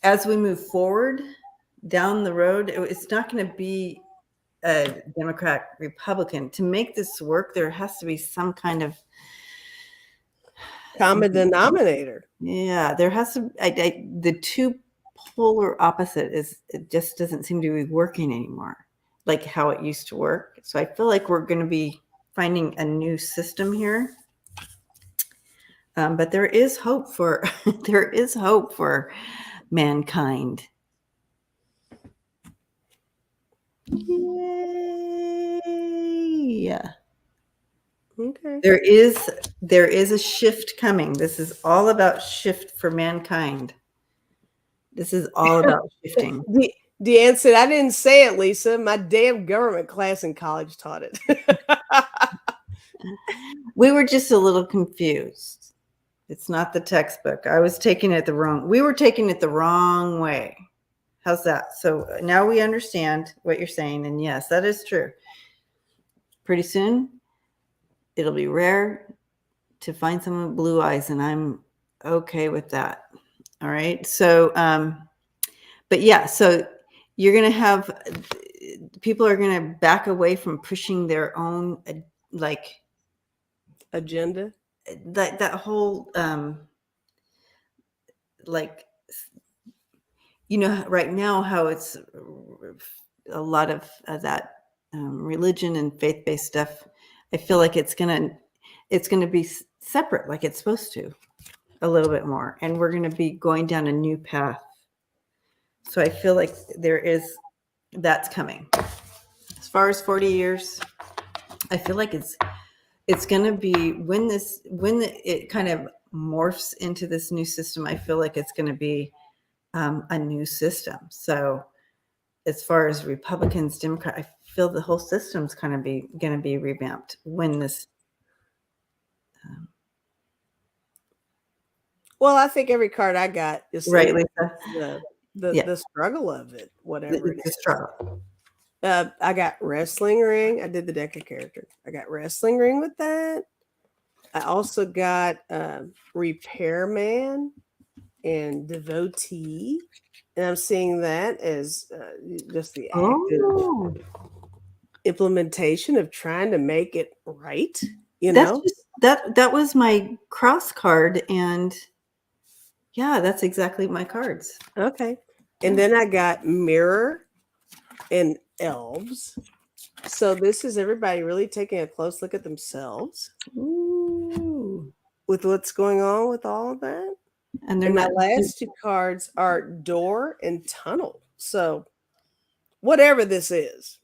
as we move forward down the road, it's not going to be a Democrat, Republican. To make this work, there has to be some kind of common denominator. Yeah, there has to. The two polar opposite it just doesn't seem to be working anymore, like how it used to work. So I feel like we're going to be finding a new system here. But there is hope for there is hope for mankind. Yay! Okay. There is a shift coming. This is all about shift for mankind. This is all about shifting. Deanne said, I didn't say it, Lisa. My damn government class in college taught it. We were just a little confused. It's not the textbook. We were taking it the wrong way. How's that? So now we understand what you're saying. And yes, that is true. Pretty soon, it'll be rare to find someone with blue eyes, and I'm okay with that. All right. So, but yeah, so you're going to have people are going to back away from pushing their own like agenda. That whole like, you know, right now how it's a lot of that religion and faith-based stuff. I feel like it's gonna be separate, like it's supposed to, a little bit more, and we're gonna be going down a new path. So I feel like that's coming. As far as 40 years, I feel like it's going to be when it kind of morphs into this new system. I feel like it's going to be a new system. So as far as Republicans, Democrats, I feel the whole system's kind of going to be revamped when this. Well, I think every card I got is Right, Lisa? the struggle of it, whatever it is. The struggle. I got wrestling ring. I did the deck of character. I got wrestling ring with that. I also got repairman and devotee, and I'm seeing that as just the active implementation of trying to make it right. You know, that was my cross card, and yeah, that's exactly my cards. Okay, and then I got mirror and elves. So this is everybody really taking a close look at themselves. Ooh. With what's going on with all of that. And my last two cards are door and tunnel. So whatever this is,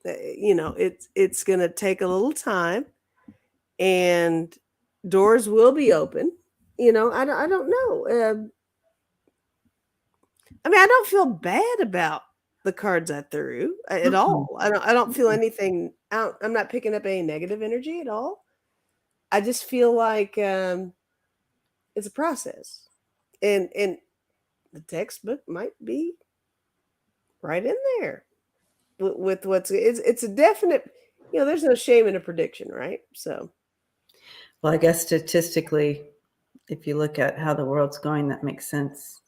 you know, it's going to take a little time, and doors will be open. You know, I don't know. I mean, I don't feel bad about the cards I threw at all. I don't feel anything out. I'm not picking up any negative energy at all. I just feel like it's a process, and the textbook might be right in there with what's it's a definite. You know, there's no shame in a prediction, right? So, well, I guess statistically, if you look at how the world's going, that makes sense.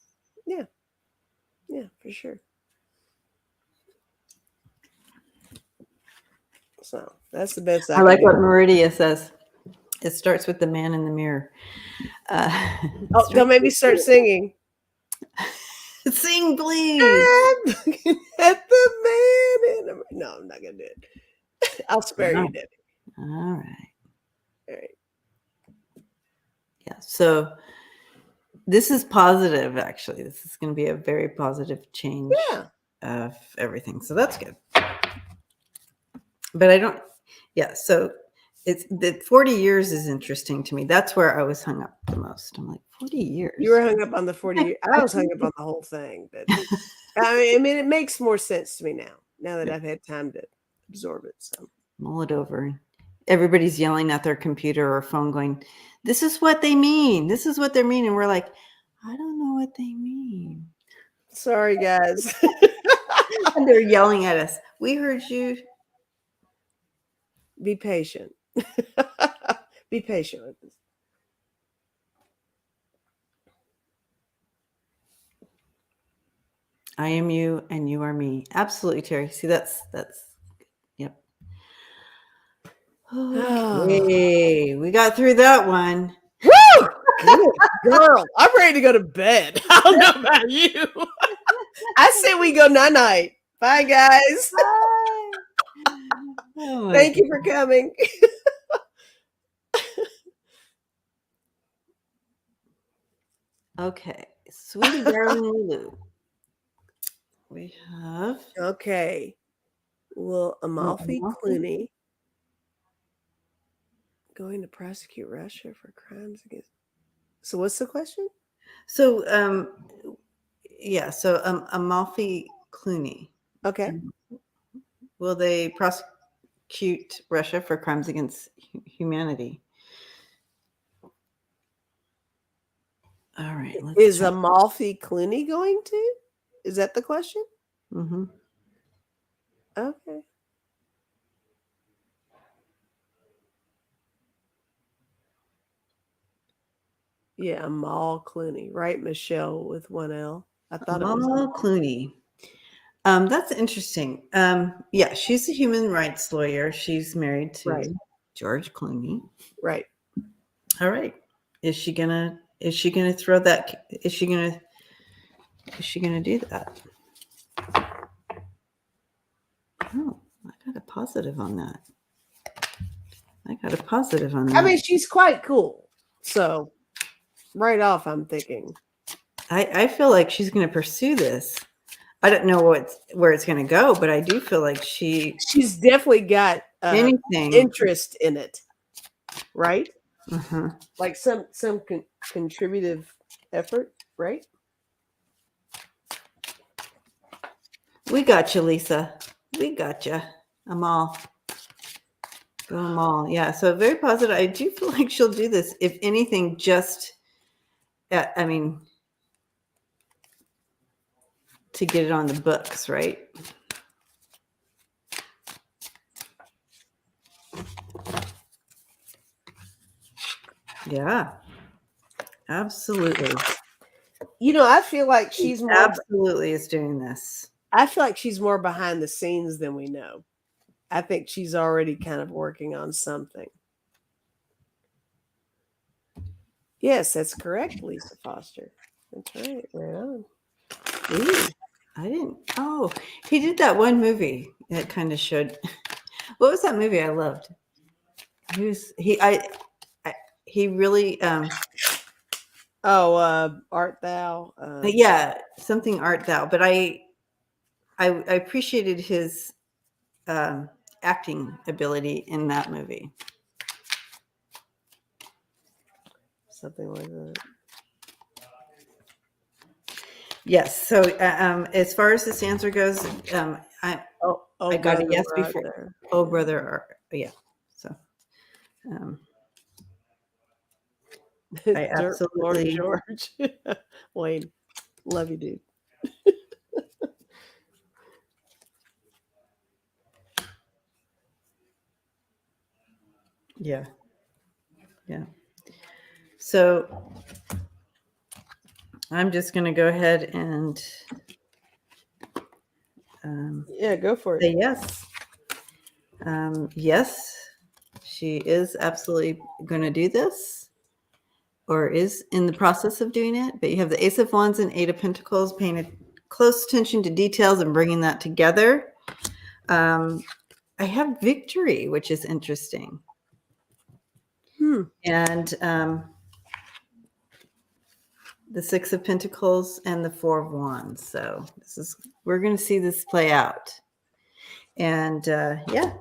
Yeah, for sure. So that's the best I like what Meridia says. It starts with the man in the mirror. Don't make me start singing. Sing, please. I'm looking at the man in the mirror. No, I'm not gonna do it. I'll spare you, Debbie. All right. All right. Yeah. So this is positive. Actually, this is going to be a very positive change of everything. So that's good. But I don't. Yeah. So it's the 40 years is interesting to me. That's where I was hung up the most. I'm like, 40 years. You were hung up on the 40 years. I was hung up on the whole thing. But I mean, it makes more sense to me now that I've had time to absorb it. So mull it over. Everybody's yelling at their computer or phone going, this is what they mean. This is what they mean. And we're like, I don't know what they mean. Sorry, guys. And they're yelling at us. We heard you. Be patient. Be patient with this. I am you and you are me. Absolutely, Terry. See, that's yep. Okay, we got through that one. Woo! Good girl. I'm ready to go to bed. I don't know about you. I say we go night-night. Bye, guys. Bye. Oh my Thank you for coming. Okay, sweetie darling Lulu. We have Okay. Well, Amalfi Clooney going to prosecute Russia for crimes against. So, what's the question? so yeah, so Amalfi Clooney. Okay. Will they prosecute Russia for crimes against humanity? All right. Is Amalfi Clooney going to? Is that the question? Mm-hmm. Okay. Yeah, Amal Clooney, right? Michelle with one L. I thought Amal it was Clooney. That's interesting. Yeah, she's a human rights lawyer. She's married to George Clooney. Right. All right. Is she gonna throw that? Is she gonna do that? Oh, I got a positive on that. I mean, she's quite cool. So, right off, I'm thinking. I feel like she's going to pursue this. I don't know where it's going to go, but I do feel like she's definitely got anything interest in it, right? Uh-huh. Like some contributive effort, right? We got you, Lisa. We got you. Amal. Go Amal. Yeah. So very positive. I do feel like she'll do this. If anything, just I mean, to get it on the books, right? Yeah. Absolutely. You know, I feel like she's more absolutely is doing this. I feel like she's more behind the scenes than we know. I think she's already kind of working on something. Yes, that's correct, Lisa Foster. That's right. Right on. Ooh, I didn't. Oh, he did that one movie that kind of showed. What was that movie I loved? He really Art Thou? Yeah, something Art Thou. But I appreciated his acting ability in that movie. Something like that. Yes. So as far as this answer goes, I got a yes before. There. Oh, brother. Yeah. So I absolutely. George. Wayne, love you, dude. Yeah. Yeah. So I'm just going to go ahead and yeah, go for it. Say yes. Yes, she is absolutely going to do this, or is in the process of doing it. But you have the Ace of Wands and Eight of Pentacles, paying close attention to details and bringing that together. I have Victory, which is interesting. And the Six of Pentacles and the Four of Wands. So we're going to see this play out. And yeah,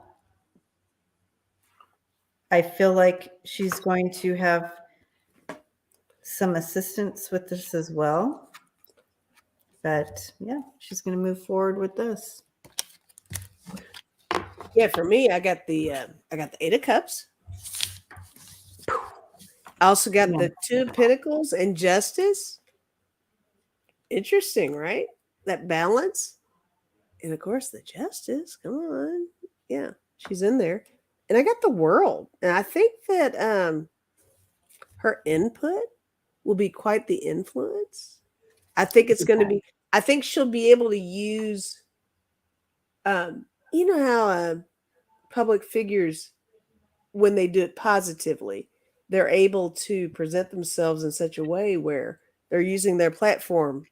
I feel like she's going to have some assistance with this as well. But yeah, she's going to move forward with this. Yeah, for me, I got the Eight of Cups. I also got the Two of Pentacles and Justice. Interesting, right? That balance. And of course, the Justice. Come on. Yeah, she's in there. And I got the World. And I think that her input will be quite the influence. I think it's going to be I think she'll be able to use, you know how public figures, when they do it positively, they're able to present themselves in such a way where they're using their platform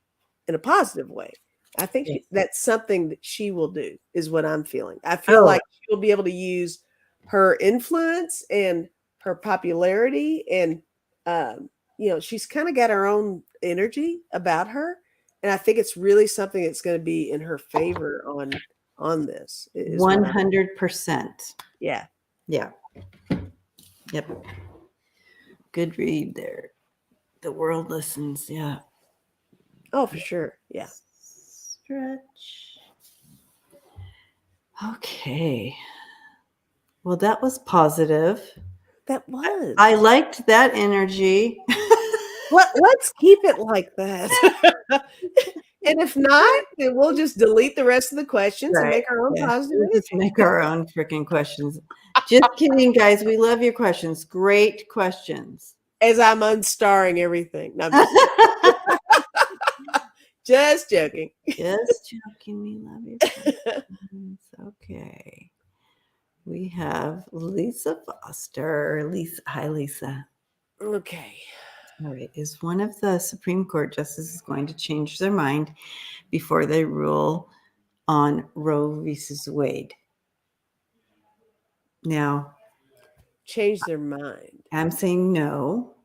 in a positive way. I think Yes. that's something that she will do, is what I'm feeling. I feel Oh. like she'll be able to use her influence and her popularity, and she's kind of got her own energy about her, and I think it's really something that's going to be in her favor on this. Is what I'm, 100%. yeah. Yeah. Yep. Good read there. The world listens. Yeah. Oh, for sure. Yeah. Stretch. Okay. Well, that was positive. That was. I liked that energy. Let's keep it like that. And if not, then we'll just delete the rest of the questions and make our own Yeah. positive We'll just energy. make our own freaking questions. Just kidding, guys. We love your questions. Great questions. As I'm unstarring everything. No, I'm just joking. Just joking. We love your questions. Okay. We have Lisa Foster. Lisa. Hi, Lisa. Okay. All right. Is one of the Supreme Court justices going to change their mind before they rule on Roe versus Wade? Now, Change their mind. I'm saying no.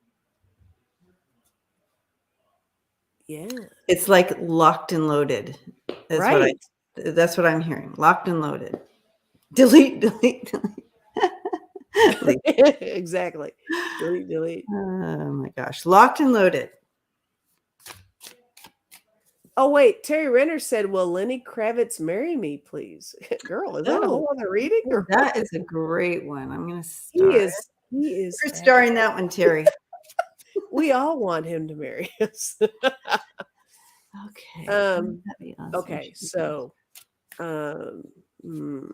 Yeah. It's like locked and loaded. Right. That's what I'm hearing. Locked and loaded. Delete, delete, delete. Exactly. Delete. Oh my gosh. Locked and loaded. Oh, wait. Terry Renner said, "Will Lenny Kravitz marry me, please?" Girl, is that a whole other reading? Oh, that is a great one. I'm going to He start. is. You're starring that one, Terry. We all want him to marry us. Okay. That'd be awesome. Okay. So, I mean,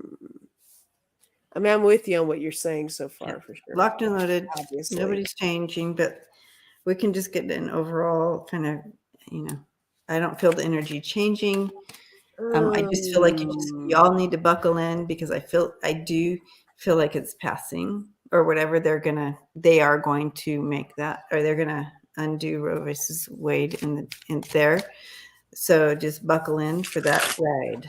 I'm with you on what you're saying so far, for sure. Locked and loaded. Obviously. Nobody's changing, but we can just get an overall kind of, I don't feel the energy changing. I just feel like y'all need to buckle in, because I do feel like it's passing, or whatever they are going to make that, or they're going to undo Roe versus Wade in there. So just buckle in for that ride.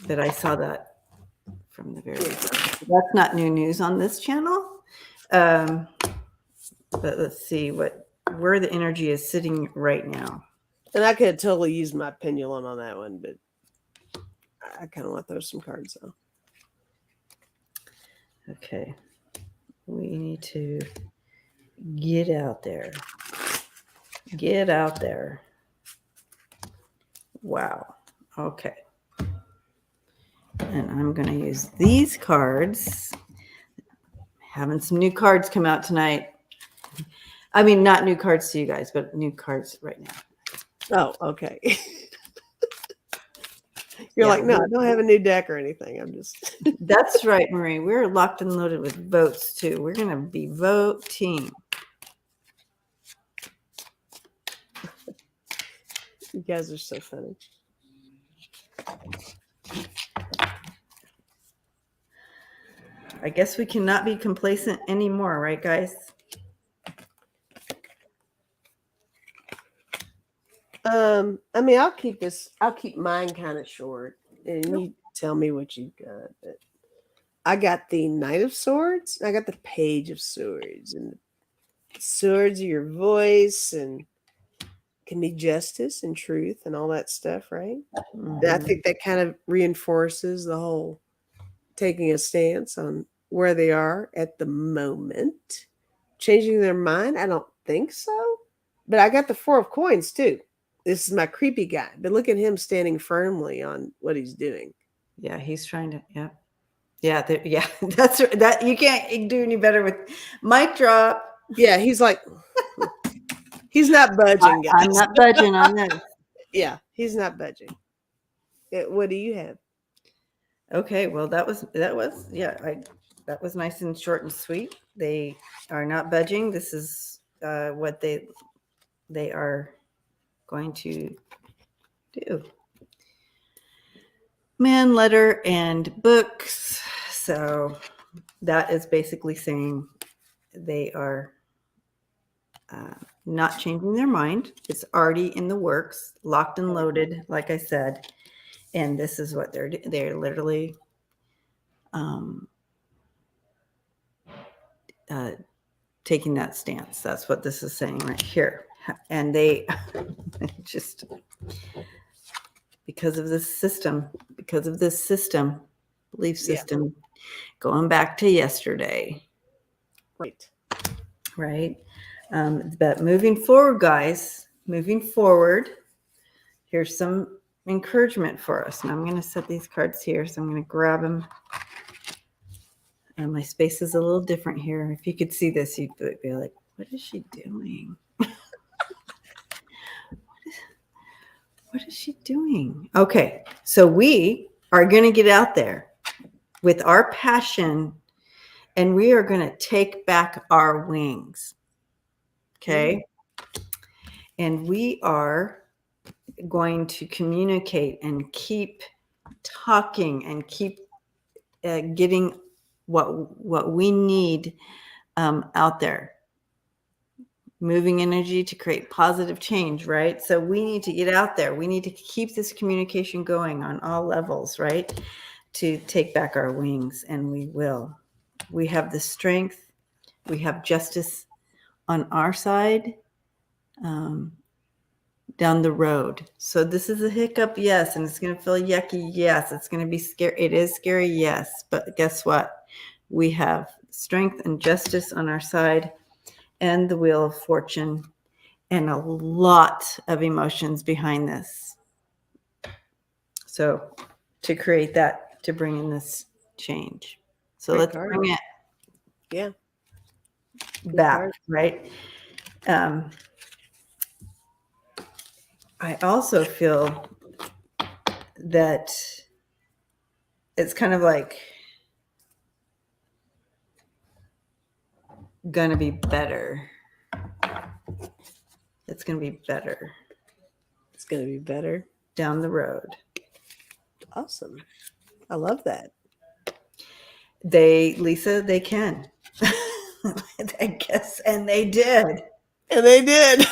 But I saw that from the very beginning. That's not new news on this channel. But let's see where the energy is sitting right now. And I could totally use my pendulum on that one, but I kind of want to throw some cards though. Okay. We need to get out there. Get out there. Wow. Okay. And I'm going to use these cards. Having some new cards come out tonight. I mean, not new cards to you guys, but new cards right now. Oh, okay. You're like, no, I don't have a new deck or anything. I'm just. That's right, Marie. We're locked and loaded with votes too. We're going to be voting. You guys are so funny. I guess we cannot be complacent anymore, right, guys? I mean, I'll keep mine kind of short, and you tell me what you got. But I got the Knight of Swords. I got the Page of Swords, and swords are your voice, and can be justice and truth and all that stuff, right? Mm-hmm. And I think that kind of reinforces the whole taking a stance on where they are at the moment. Changing their mind, I don't think so. But I got the Four of Coins too. This is my creepy guy. But look at him standing firmly on what he's doing. Yeah, he's trying to. Yeah. That's that. You can't do any better with mic drop. Yeah, he's like, he's not budging, guys. I'm not budging on this. Yeah, he's not budging. What do you have? Okay, well, that was nice and short and sweet. They are not budging. This is what they are going to do. Man, letter, and books. So that is basically saying they are not changing their mind. It's already in the works, locked and loaded, like I said. And this is what they're literally taking that stance. That's what this is saying right here. And they just, because of this system, belief system, going back to yesterday. Right. But moving forward, guys, here's some encouragement for us. And I'm going to set these cards here. So I'm going to grab them. And my space is a little different here. If you could see this, you'd be like, what is she doing? What is she doing? Okay. So we are going to get out there with our passion, and we are going to take back our wings. Okay. And we are going to communicate and keep talking and keep getting what we need out there. Moving energy to create positive change, right? So we need to get out there. We need to keep this communication going on all levels, right? To take back our wings, and we will. We have the strength. We have justice on our side down the road. So this is a hiccup, yes, and it's going to feel yucky, yes. It's going to be scary. It is scary, yes. But guess what? We have strength and justice on our side, and the Wheel of Fortune, and a lot of emotions behind this. So to create that, to bring in this change. So let's bring it back, right? I also feel that it's kind of like gonna be better. It's gonna be better. It's gonna be better down the road. Awesome. I love that. Lisa, they can. I guess, and they did. And they did.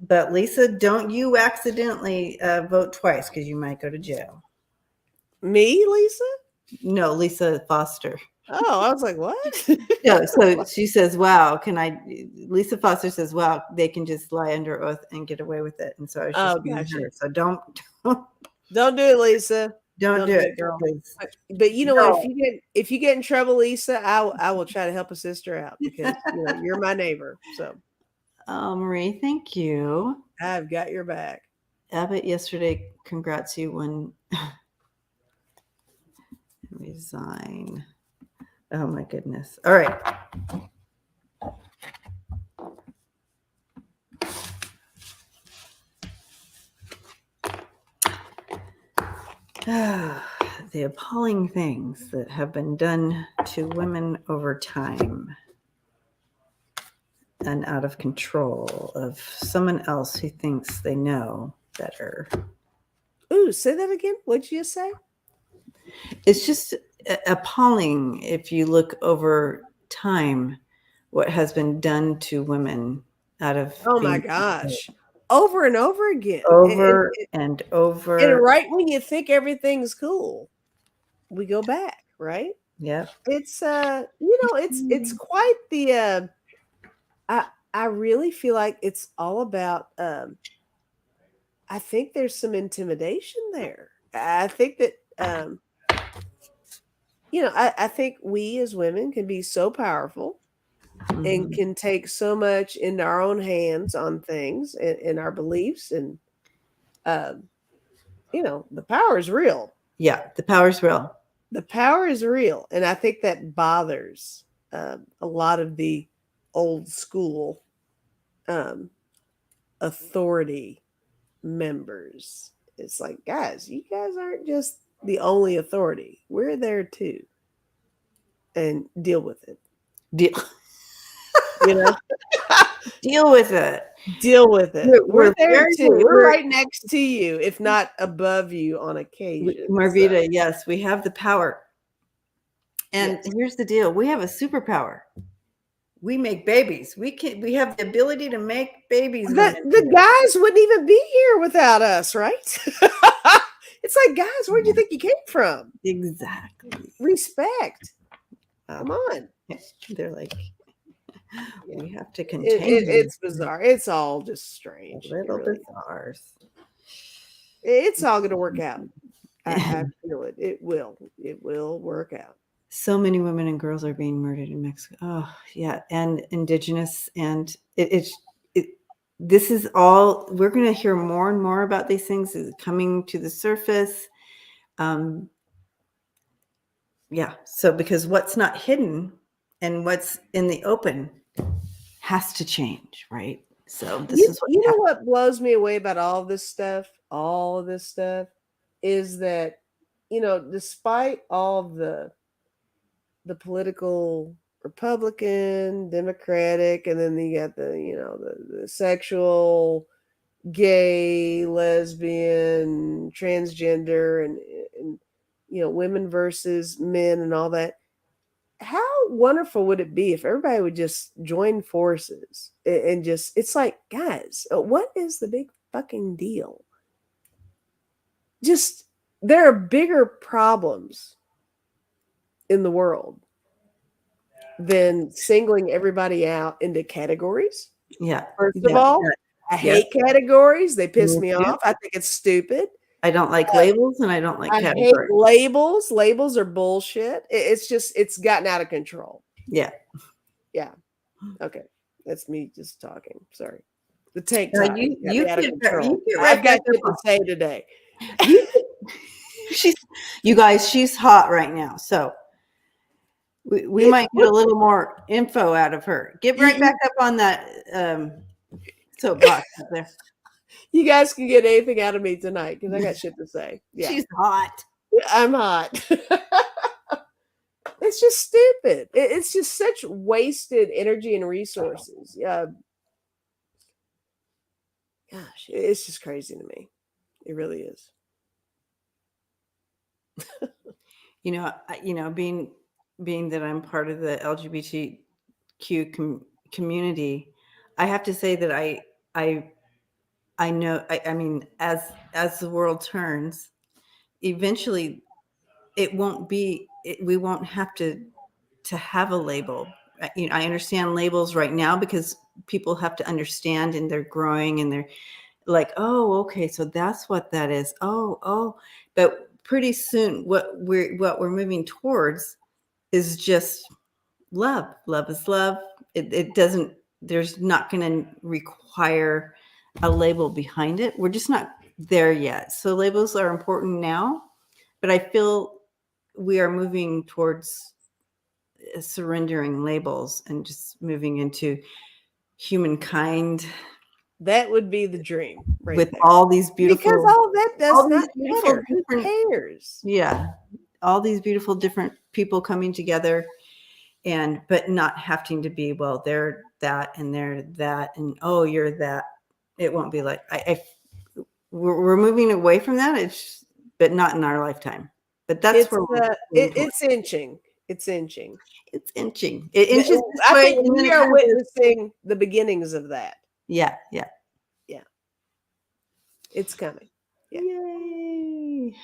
But Lisa, don't you accidentally vote twice, because you might go to jail. Me, Lisa? No, Lisa Foster. Oh, I was like, what? No, so she says, wow, Lisa Foster says, wow, they can just lie under oath and get away with it. And so I was just being her. So don't do it, Lisa. Don't do it, girl. Please. But you know what? If you get in trouble, Lisa, I will try to help a sister out, because you're my neighbor. So, Marie, thank you. I've got your back. Abbott yesterday, congrats you when resign. Oh my goodness. All right. The appalling things that have been done to women over time, and out of control of someone else who thinks they know better. Ooh, say that again. What'd you say? It's just appalling if you look over time what has been done to women out of my gosh. Over and over again. And over. And right when you think everything's cool, we go back, right? Yeah. It's it's quite the I really feel like it's all about I think there's some intimidation there. I think that I think we as women can be so powerful and can take so much into our own hands on things and our beliefs, and the power is real. Yeah, the power is real. The power is real, and I think that bothers a lot of the old school authority members. It's like, guys, you guys aren't just the only authority. We're there too. And deal with it. You know, Deal with it. deal with it. We're there very- too. We're right next to you, if not above you on occasion. Marvita, yes, we have the power. And Yes. here's the deal. We have a superpower. We make babies. We have the ability to make babies. The guys wouldn't even be here without us, right? It's like, guys, where'd you think you came from? Exactly. Respect. Come on. They're like, we have to contain It's bizarre. It's all just strange. little bizarre. It's all going to work out. I feel it. It will. It will work out. So many women and girls are being murdered in Mexico. Oh, yeah. And indigenous. And this is all, we're going to hear more and more about these things coming to the surface. Yeah. So because what's not hidden and what's in the open has to change, right? So this is what you know what blows me away about all of this stuff, is that, despite all the political Republican, Democratic, and then you got the sexual, gay, lesbian, transgender, and women versus men and all that. How wonderful would it be if everybody would just join forces and just, it's like, guys, what is the big fucking deal? Just, there are bigger problems in the world than singling everybody out into categories. Yeah. First of all, I hate categories. They piss me too. off. I think it's stupid. I don't like labels and I don't like categories. Hate labels. Labels are bullshit. It's gotten out of control. Yeah. Yeah. Okay. That's me just talking. Sorry. The tank top you got out of control. get I've got shit to say today. You guys, she's hot right now. So we might get a little more info out of her. Get right back up on that soapbox up there. You guys can get anything out of me tonight because I got shit to say. Yeah. She's hot. I'm hot. It's just stupid. It's just such wasted energy and resources. Yeah. Gosh, it's just crazy to me. It really is. Being that I'm part of the LGBTQ community, I have to say that I know. I mean, as the world turns, eventually, it won't be. We won't have to have a label. I understand labels right now because people have to understand, and they're growing, and they're like, oh, okay, so that's what that is. Oh, but pretty soon, what we're moving towards is just love. Love is love. It doesn't. There's not going to require a label behind it. We're just not there yet. So labels are important now, but I feel we are moving towards surrendering labels and just moving into humankind. That would be the dream, right? With there. all these beautiful, because all that does not matter. Who cares? Yeah, all these beautiful different people coming together, but not having to be, well, they're that and they're that and oh, you're that. It won't be like we're moving away from that. But not in our lifetime. But that's where it's inching. It's inching. It's inching. It inches this I way. think we are witnessing the beginnings of that. Yeah. It's coming. Yeah. Yay.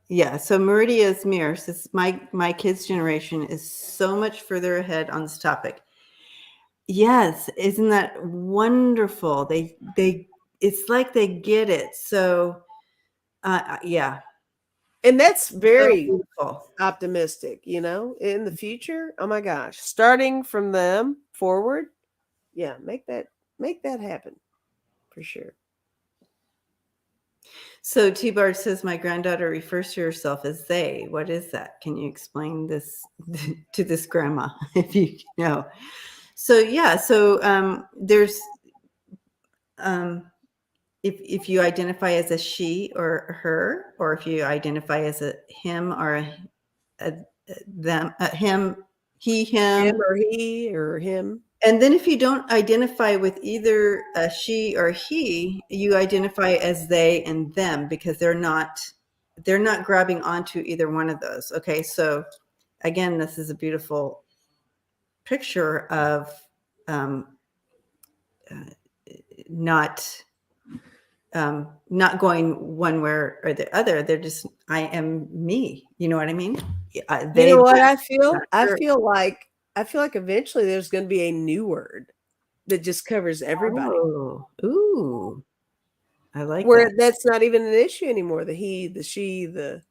Yeah. So Meridia's mirror says my kids' generation is so much further ahead on this topic. Yes, isn't that wonderful? They it's like they get it. So yeah. And that's very optimistic, in the future. Oh my gosh. Starting from them forward. Yeah, make that happen for sure. So T-Bar says my granddaughter refers to herself as they. What is that? Can you explain this to this grandma if you know? So yeah, there's if you identify as a she or a her, or if you identify as a him or a them, him, he, him. Him or he or him. And then if you don't identify with either a she or he, you identify as they and them, because they're not grabbing onto either one of those. Okay, so again, this is a beautiful picture of uh, not not going one way or the other. They're just, I am me. You know what I mean? You know what them, I feel? not I her. feel like eventually there's going to be a new word that just covers everybody. Oh, ooh, I like Where that. that's not even an issue anymore. The he, the she, the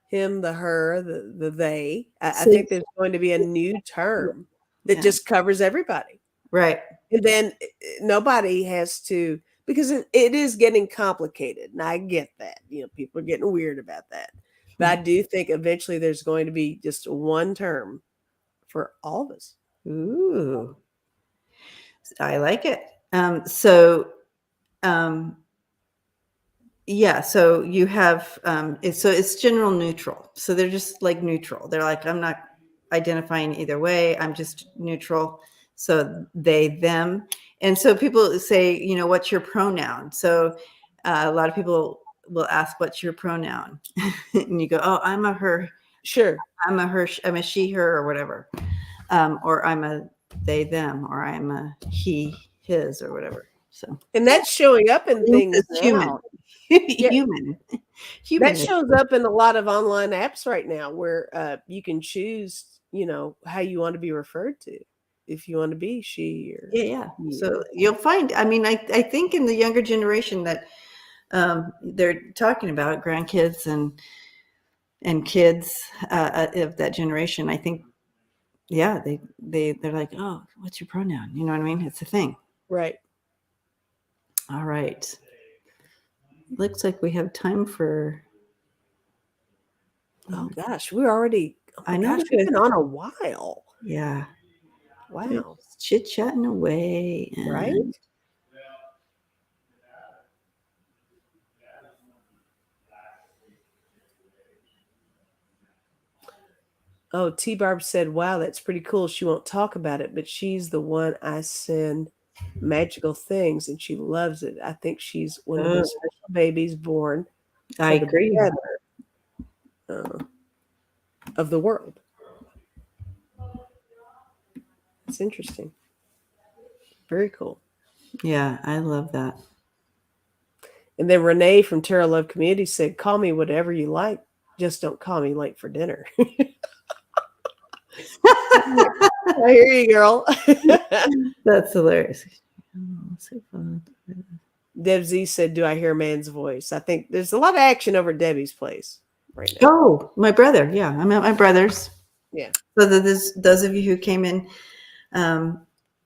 him, the her, the they. I So, think there's going to be a new term that yeah, just covers everybody. right. And then nobody has to, because it is getting complicated. And I get that. You know, people are getting weird about that. But I do think eventually there's going to be just one term for all of us. Ooh, I like it. So, um, yeah, so you have, it's general neutral. So they're just like neutral. They're like, I'm not identifying either way. I'm just neutral. So they, them. And so people say, you know, what's your pronoun? So a lot of people will ask, what's your pronoun? And you go, oh, I'm a her. Sure. I'm a her. I'm a she, her, or whatever. Or I'm a they, them, or I'm a he, his, or whatever. So, And that's showing up in things it's human. now. Yeah. Human. That Human. shows up in a lot of online apps right now where you can choose, you know, how you want to be referred to. If you want to be she or Yeah. he So or you'll find, I mean, I think in the younger generation that they're talking about grandkids and kids of that generation, I think, yeah, they're like, oh, what's your pronoun? You know what I mean? It's a thing. right. All right. Looks like we have time for. Oh gosh, we're already, oh my I know gosh, we we've could. been on a while. Yeah. Wow. Chit chatting away. Right? And Oh, T Barb said, wow, that's pretty cool. She won't talk about it, but she's the one I send magical things and she loves it. I think she's one of those special babies born I for the agree. better of the world. It's interesting. Very cool. Yeah, I love that. And then Renee from Tarot Love Community said, call me whatever you like. Just don't call me late for dinner. I hear you, girl. That's hilarious. Deb Z said, do I hear a man's voice? I think there's a lot of action over Debbie's place right now. Oh, my brother. Yeah, I'm at my brother's. Yeah. So those of you who came in a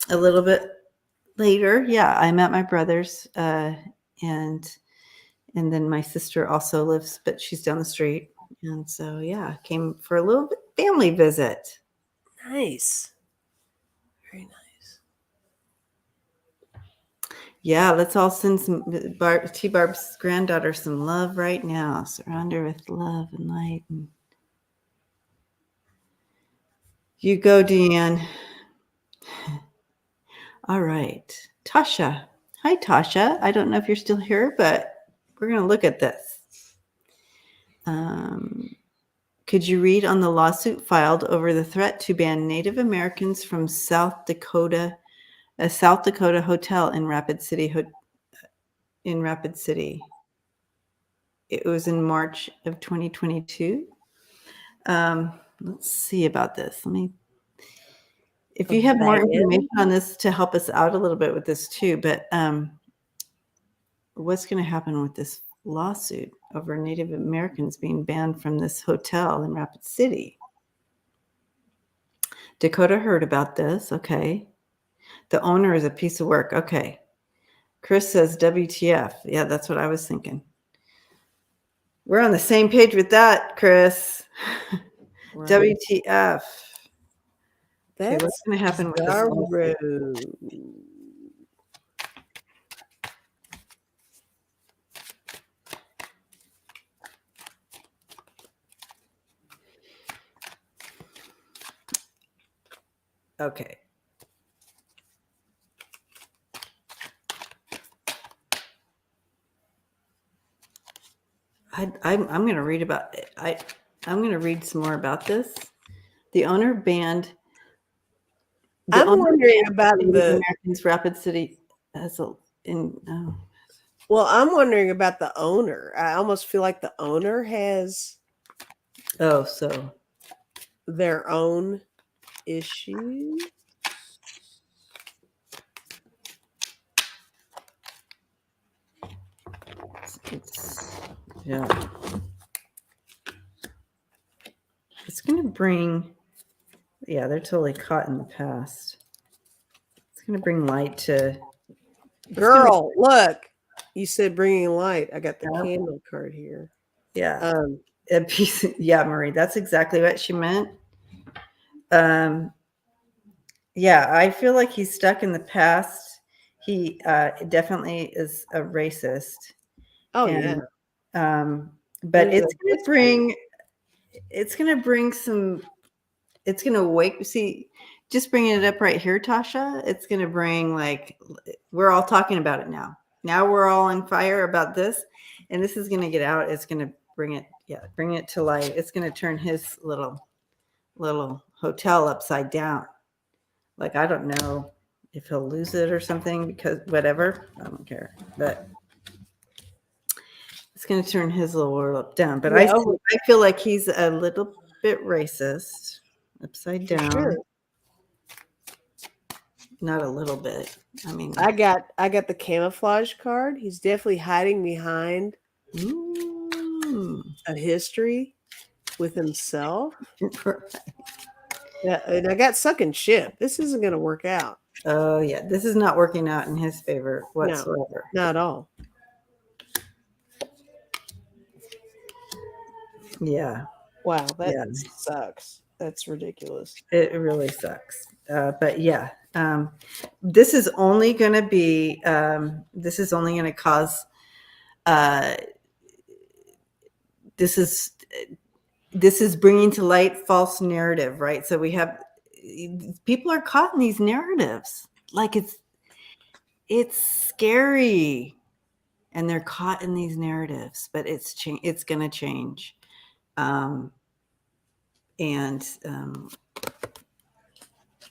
little bit later, yeah, I'm at my brother's, and then my sister also lives, but she's down the street, and so yeah, came for a little bit family visit. Nice. Very nice. Yeah, let's all send some T Barb's granddaughter some love right now. Surround her with love and light. And you go, Deanne. All right. Tasha. Hi, Tasha. I don't know if you're still here, but we're going to look at this. Could you read on the lawsuit filed over the threat to ban Native Americans from South Dakota, a South Dakota hotel in Rapid City? It was in March of 2022. Let's see about this. If you have more information on this to help us out a little bit with this too, but what's going to happen with this lawsuit over Native Americans being banned from this hotel in Rapid City? Dakota heard about this. Okay. The owner is a piece of work. Okay. Chris says WTF. Yeah, that's what I was thinking. We're on the same page with that, Chris. Right. WTF. Okay, what's going to happen with this lawsuit? Okay. I'm going to read about it. I'm going to read some more about this. The owner banned. I'm wondering about Native the. Americans Rapid City as a in. Oh. Well, I'm wondering about the owner. I almost feel like the owner has Oh, so their own issue. Yeah. It's going to bring. Yeah, they're totally caught in the past. It's going to bring light to. Girl, look. You said bringing light. I got the Yep. candle card here. Yeah. A piece. Yeah, Marie, that's exactly what she meant. Yeah, I feel like he's stuck in the past. He definitely is a racist. Oh And, yeah. but There's it's gonna bring some. It's gonna wake. See, just bringing it up right here, Tasha. It's gonna bring like we're all talking about it now. Now we're all on fire about this, and this is gonna get out. It's gonna bring it. Yeah, bring it to light. It's gonna turn his little hotel upside down. Like, I don't know if he'll lose it or something because whatever. I don't care. But it's going to turn his little world down. But Yeah, I feel like he's a little bit racist. Upside down. sure. Not a little bit. I mean, I got the camouflage card. He's definitely hiding behind a history with himself. Yeah, and I got sunken ship. This isn't going to work out. Oh yeah, this is not working out in his favor whatsoever. No, not at all. Yeah. Wow, that sucks. That's ridiculous. It really sucks. But yeah, this is only going to be. This is only going to cause. This is bringing to light false narrative, right? So we have people are caught in these narratives, like it's scary, and they're caught in these narratives. But it's going to change,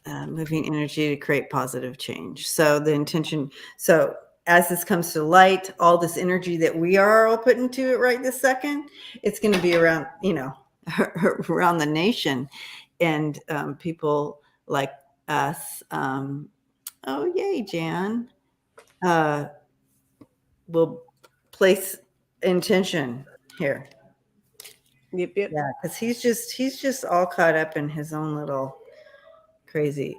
moving energy to create positive change. So the intention. So as this comes to light, all this energy that we are all putting into it right this second, it's going to be around, around the nation, and people like us. Oh, yay, Jan! Will place intention here. Yep. Yeah, because he's just all caught up in his own little crazy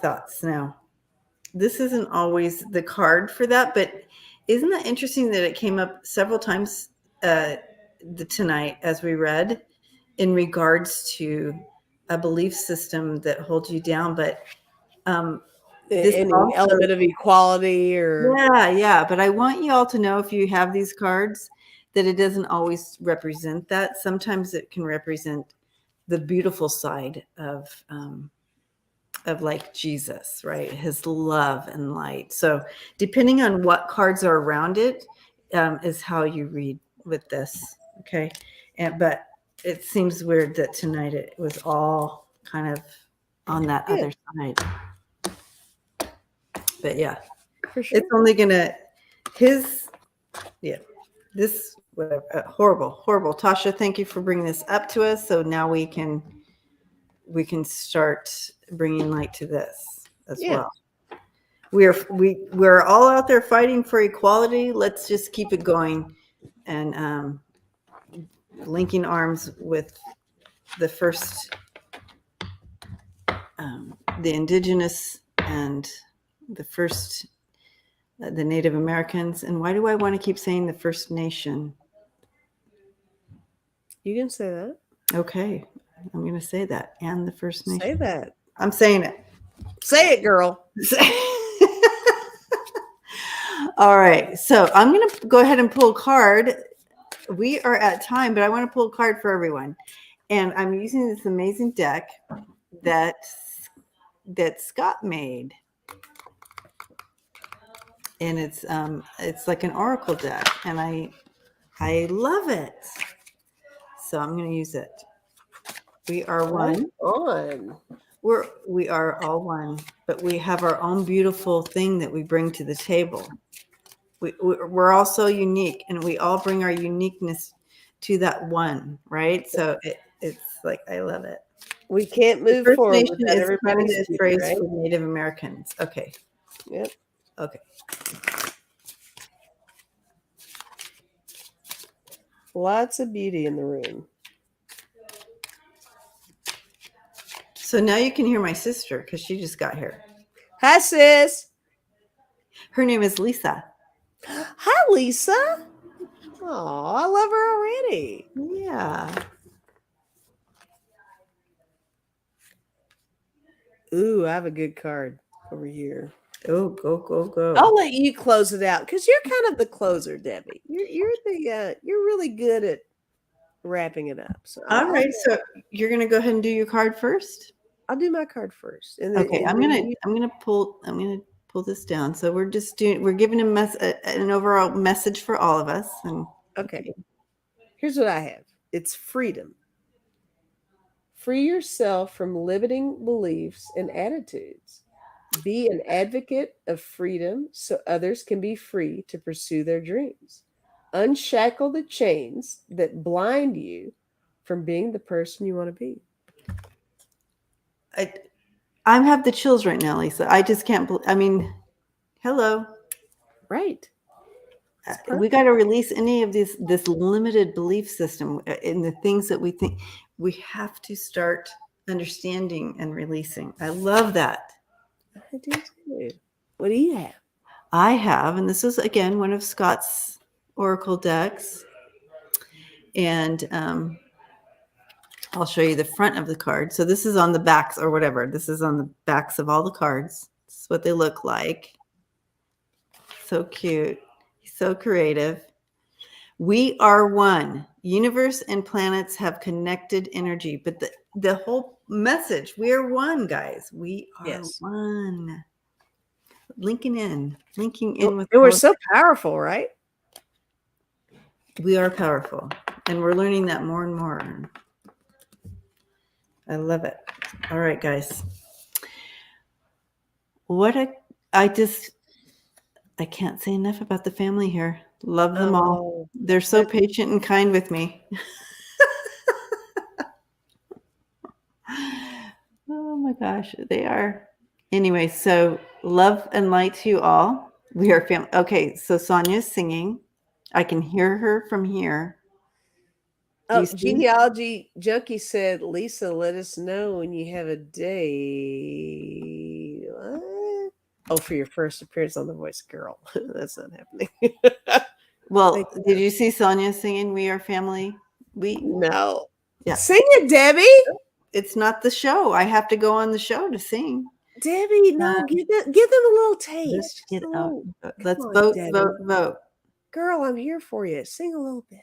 thoughts. Now, this isn't always the card for that, but isn't that interesting that it came up several times tonight as we read in regards to a belief system that holds you down, but Any element of equality or yeah. But I want you all to know, if you have these cards, that it doesn't always represent that. Sometimes it can represent the beautiful side of like Jesus, right? His love and light. So depending on what cards are around it, is how you read with this. Okay. But it seems weird that tonight it was all kind of on that other side. But yeah, for sure. It's only gonna this whatever, horrible. Tasha, thank you for bringing this up to us. So now we can start bringing light to this as well. We're all out there fighting for equality. Let's just keep it going, and linking arms with the first, the indigenous and the first, the Native Americans. And why do I want to keep saying the First Nation? You can say that. Okay. I'm going to say that. And the First Nation. Say that. I'm saying it. Say it, girl. All right. So I'm going to go ahead and pull a card. We are at time, but I want to pull a card for everyone. And I'm using this amazing deck that that Scott made. And it's like an oracle deck, and I love it. So I'm going to use it. We are one. On. We are all one, but we have our own beautiful thing that we bring to the table. We're all so unique, and we all bring our uniqueness to that one, right? So it's like, I love it. We can't The move First forward Nation without is everybody's credited beauty, phrase right? for Native Americans. Okay. Yep. Okay. Lots of beauty in the room. So now you can hear my sister because she just got here. Hi, sis. Her name is Lisa. Hi, Lisa. Oh, I love her already. Yeah. Ooh, I have a good card over here. Oh, go. I'll let you close it out because you're kind of the closer, Debbie. You're really good at wrapping it up. So All right. So you're gonna go ahead and do your card first. I'll do my card first. And Okay. I'm gonna pull this down. So we're giving an overall message for all of us. And okay. Here's what I have. It's freedom. Free yourself from limiting beliefs and attitudes. Be an advocate of freedom so others can be free to pursue their dreams. Unshackle the chains that blind you from being the person you want to be. I have the chills right now, Lisa. I just can't hello. Right. We got to release any of this limited belief system in the things that we think. We have to start understanding and releasing. I love that. I do too. What do you have? I have, and this is again one of Scott's oracle decks, and I'll show you the front of the card. So this is on the backs or whatever. This is on the backs of all the cards. This is what they look like. So cute. So creative. We are one. Universe and planets have connected energy, but the whole message, we are one, guys. We are one. Linking in with. And we're so powerful, right? We are powerful, and we're learning that more and more. I love it. All right, guys. I can't say enough about the family here. Love them all. They're so patient and kind with me. Oh my gosh, they are. Anyway, so love and light to you all. We are family. Okay, so Sonja's singing. I can hear her from here. Oh, Genealogy Junkie said, Lisa, let us know when you have a date. What? Oh, for your first appearance on The Voice, girl. That's not happening. Well, did you see Sonja singing We Are Family? No. Yeah. Sing it, Debbie. It's not the show. I have to go on the show to sing. Debbie, no, give them a little taste. Let's get out. Let's on, vote, Debbie. vote. Girl, I'm here for you. Sing a little bit.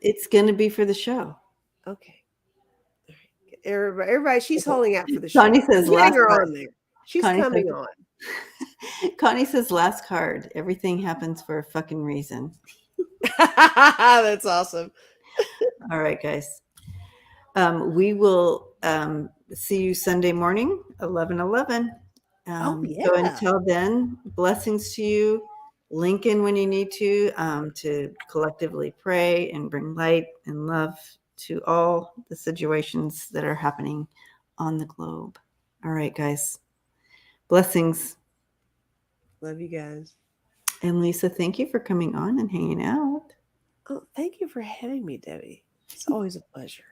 It's going to be for the show. Okay. Everybody, she's holding out for the show. Connie says last card. On there. She's coming on. Connie says last card. Everything happens for a fucking reason. That's awesome. All right, guys. We will see you Sunday morning, 11:11. So until then, blessings to you. Link in when you need to collectively pray and bring light and love to all the situations that are happening on the globe. All right, guys. Blessings. Love you guys. And Lisa, thank you for coming on and hanging out. Oh, thank you for having me, Debbie. It's always a pleasure.